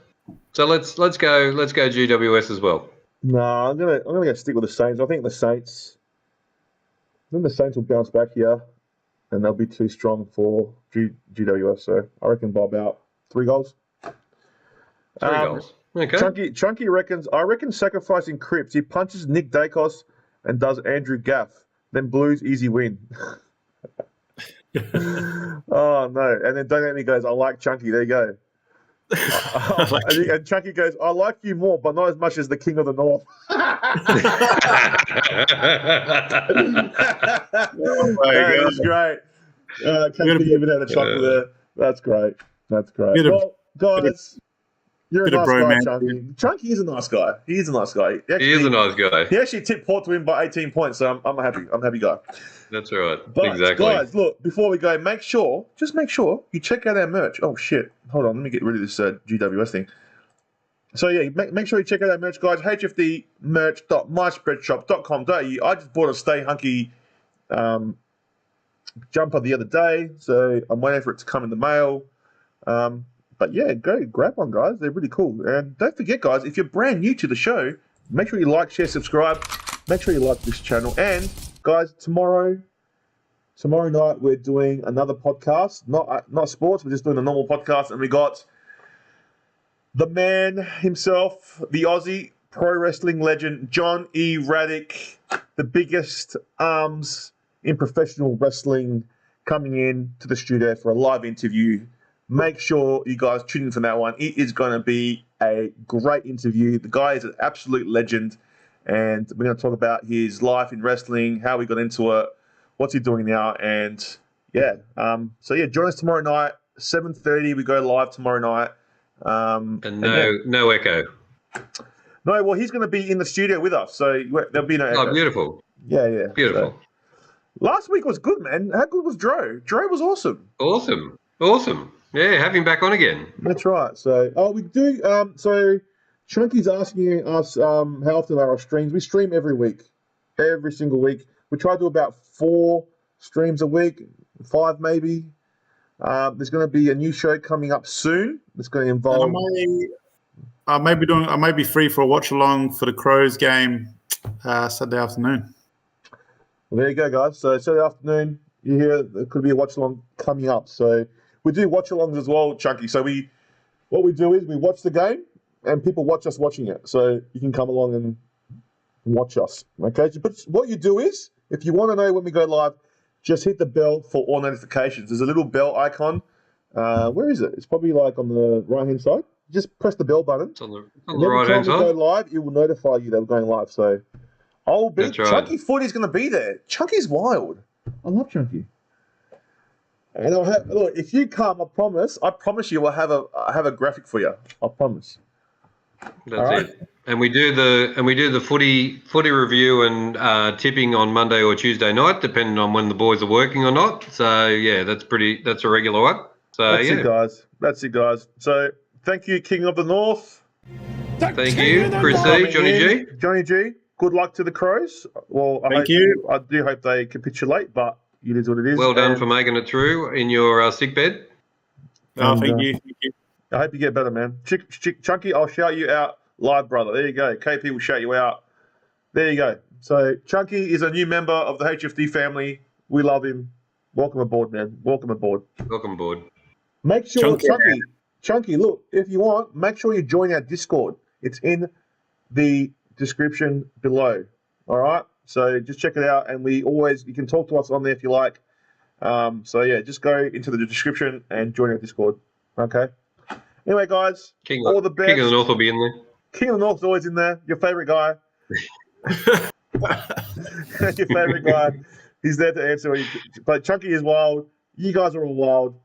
So let's go GWS as well. No, I'm gonna go stick with the Saints. I think the Saints will bounce back here, and they'll be too strong for GWS. So I reckon by about 3 goals. 3 goals. Okay. Chunky reckons. I reckon sacrificing Cripps. He punches Nick Dacos and does Andrew Gaff. Then Blues easy win. Oh no! And then Don't Let Me goes. I like Chunky. There you go. And Chunky goes, I like you more, but not as much as the King of the North. That's great. Can't even have a chuckle there. That's great. Well, guys, you're a nice guy, Chunky. Chunky is a nice guy. He is a nice guy. He is a nice guy. He actually tipped Port to win by 18 points, so I'm happy. I'm a happy guy. That's right. But exactly. Guys, look, before we go, make sure you check out our merch. Oh, shit. Hold on. Let me get rid of this GWS thing. So, yeah, make sure you check out our merch, guys. hfdmerch.myspreadshop.com.au. I just bought a Stay Hunky jumper the other day, so I'm waiting for it to come in the mail. But, yeah, go grab one, guys. They're really cool. And don't forget, guys, if you're brand new to the show, make sure you like, share, subscribe. Make sure you like this channel. And, guys, tomorrow night we're doing another podcast. Not sports. We're just doing a normal podcast. And we got the man himself, the Aussie pro wrestling legend, John E. Raddick, the biggest arms in professional wrestling, coming in to the studio for a live interview. Make sure you guys tune in for that one. It is going to be a great interview. The guy is an absolute legend, and we're going to talk about his life in wrestling, how he got into it, what's he doing now, and yeah. So yeah, join us tomorrow night, 7:30. We go live tomorrow night. And no echo. No, well, he's going to be in the studio with us, so there'll be no echo. Oh, beautiful. Yeah. Beautiful. So, last week was good, man. How good was Dro? Dro was awesome. Awesome. Yeah, have him back on again. That's right. So, we do. So, Chunky's asking us how often are our streams. We stream every week, every single week. We try to do about 4 streams a week, 5 maybe. There's going to be a new show coming up soon. It's going to involve. I may be free for a watch along for the Crows game Saturday afternoon. Well, there you go, guys. So Saturday afternoon, you hear there could be a watch along coming up. So we do watch alongs as well, Chunky. So what we do is we watch the game and people watch us watching it. So you can come along and watch us. Okay. But what you do is, if you want to know when we go live, just hit the bell for all notifications. There's a little bell icon. Where is it? It's probably like on the right-hand side. Just press the bell button. It's on the right-hand side. Every time we go live, it will notify you that we're going live. So Oh, big That's right. Chunky Footy's going to be there. Chunky's wild. I love Chunky. And look, if you come, I promise you, we'll have a graphic for you. I promise. That's it. And we do the footy review and tipping on Monday or Tuesday night, depending on when the boys are working or not. So yeah, that's a regular one. So That's it, guys. That's it, guys. So thank you, King of the North. Thank you, Chris C, Johnny G. Johnny G. Good luck to the Crows. Well, Thank you. I do hope they capitulate, but it is what it is. Well done for making it through in your sick bed. Oh, thank you. Thank you. I hope you get better, man. Chunky, I'll shout you out live, brother. There you go. KP will shout you out. There you go. So Chunky is a new member of the HFD family. We love him. Welcome aboard, man. Welcome aboard. Welcome aboard. Make sure, Chunky, look, if you want, make sure you join our Discord. It's in the description below. All right? So just check it out. And you can talk to us on there if you like. So yeah, just go into the description and join our Discord. Okay? Anyway, guys, all the best. King of the North will be in there. King of the North's always in there. Your favourite guy. Your favourite guy. He's there to answer. But Chunky is wild. You guys are all wild.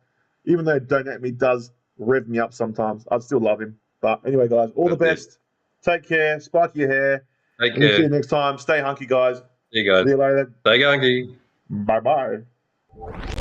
Even though Don't At Me does rev me up sometimes, I still love him. But anyway, guys, all the best. Take care. Spike your hair. Take care. We'll see you next time. Stay hunky, guys. There you go. See you later. Stay hunky. Bye-bye.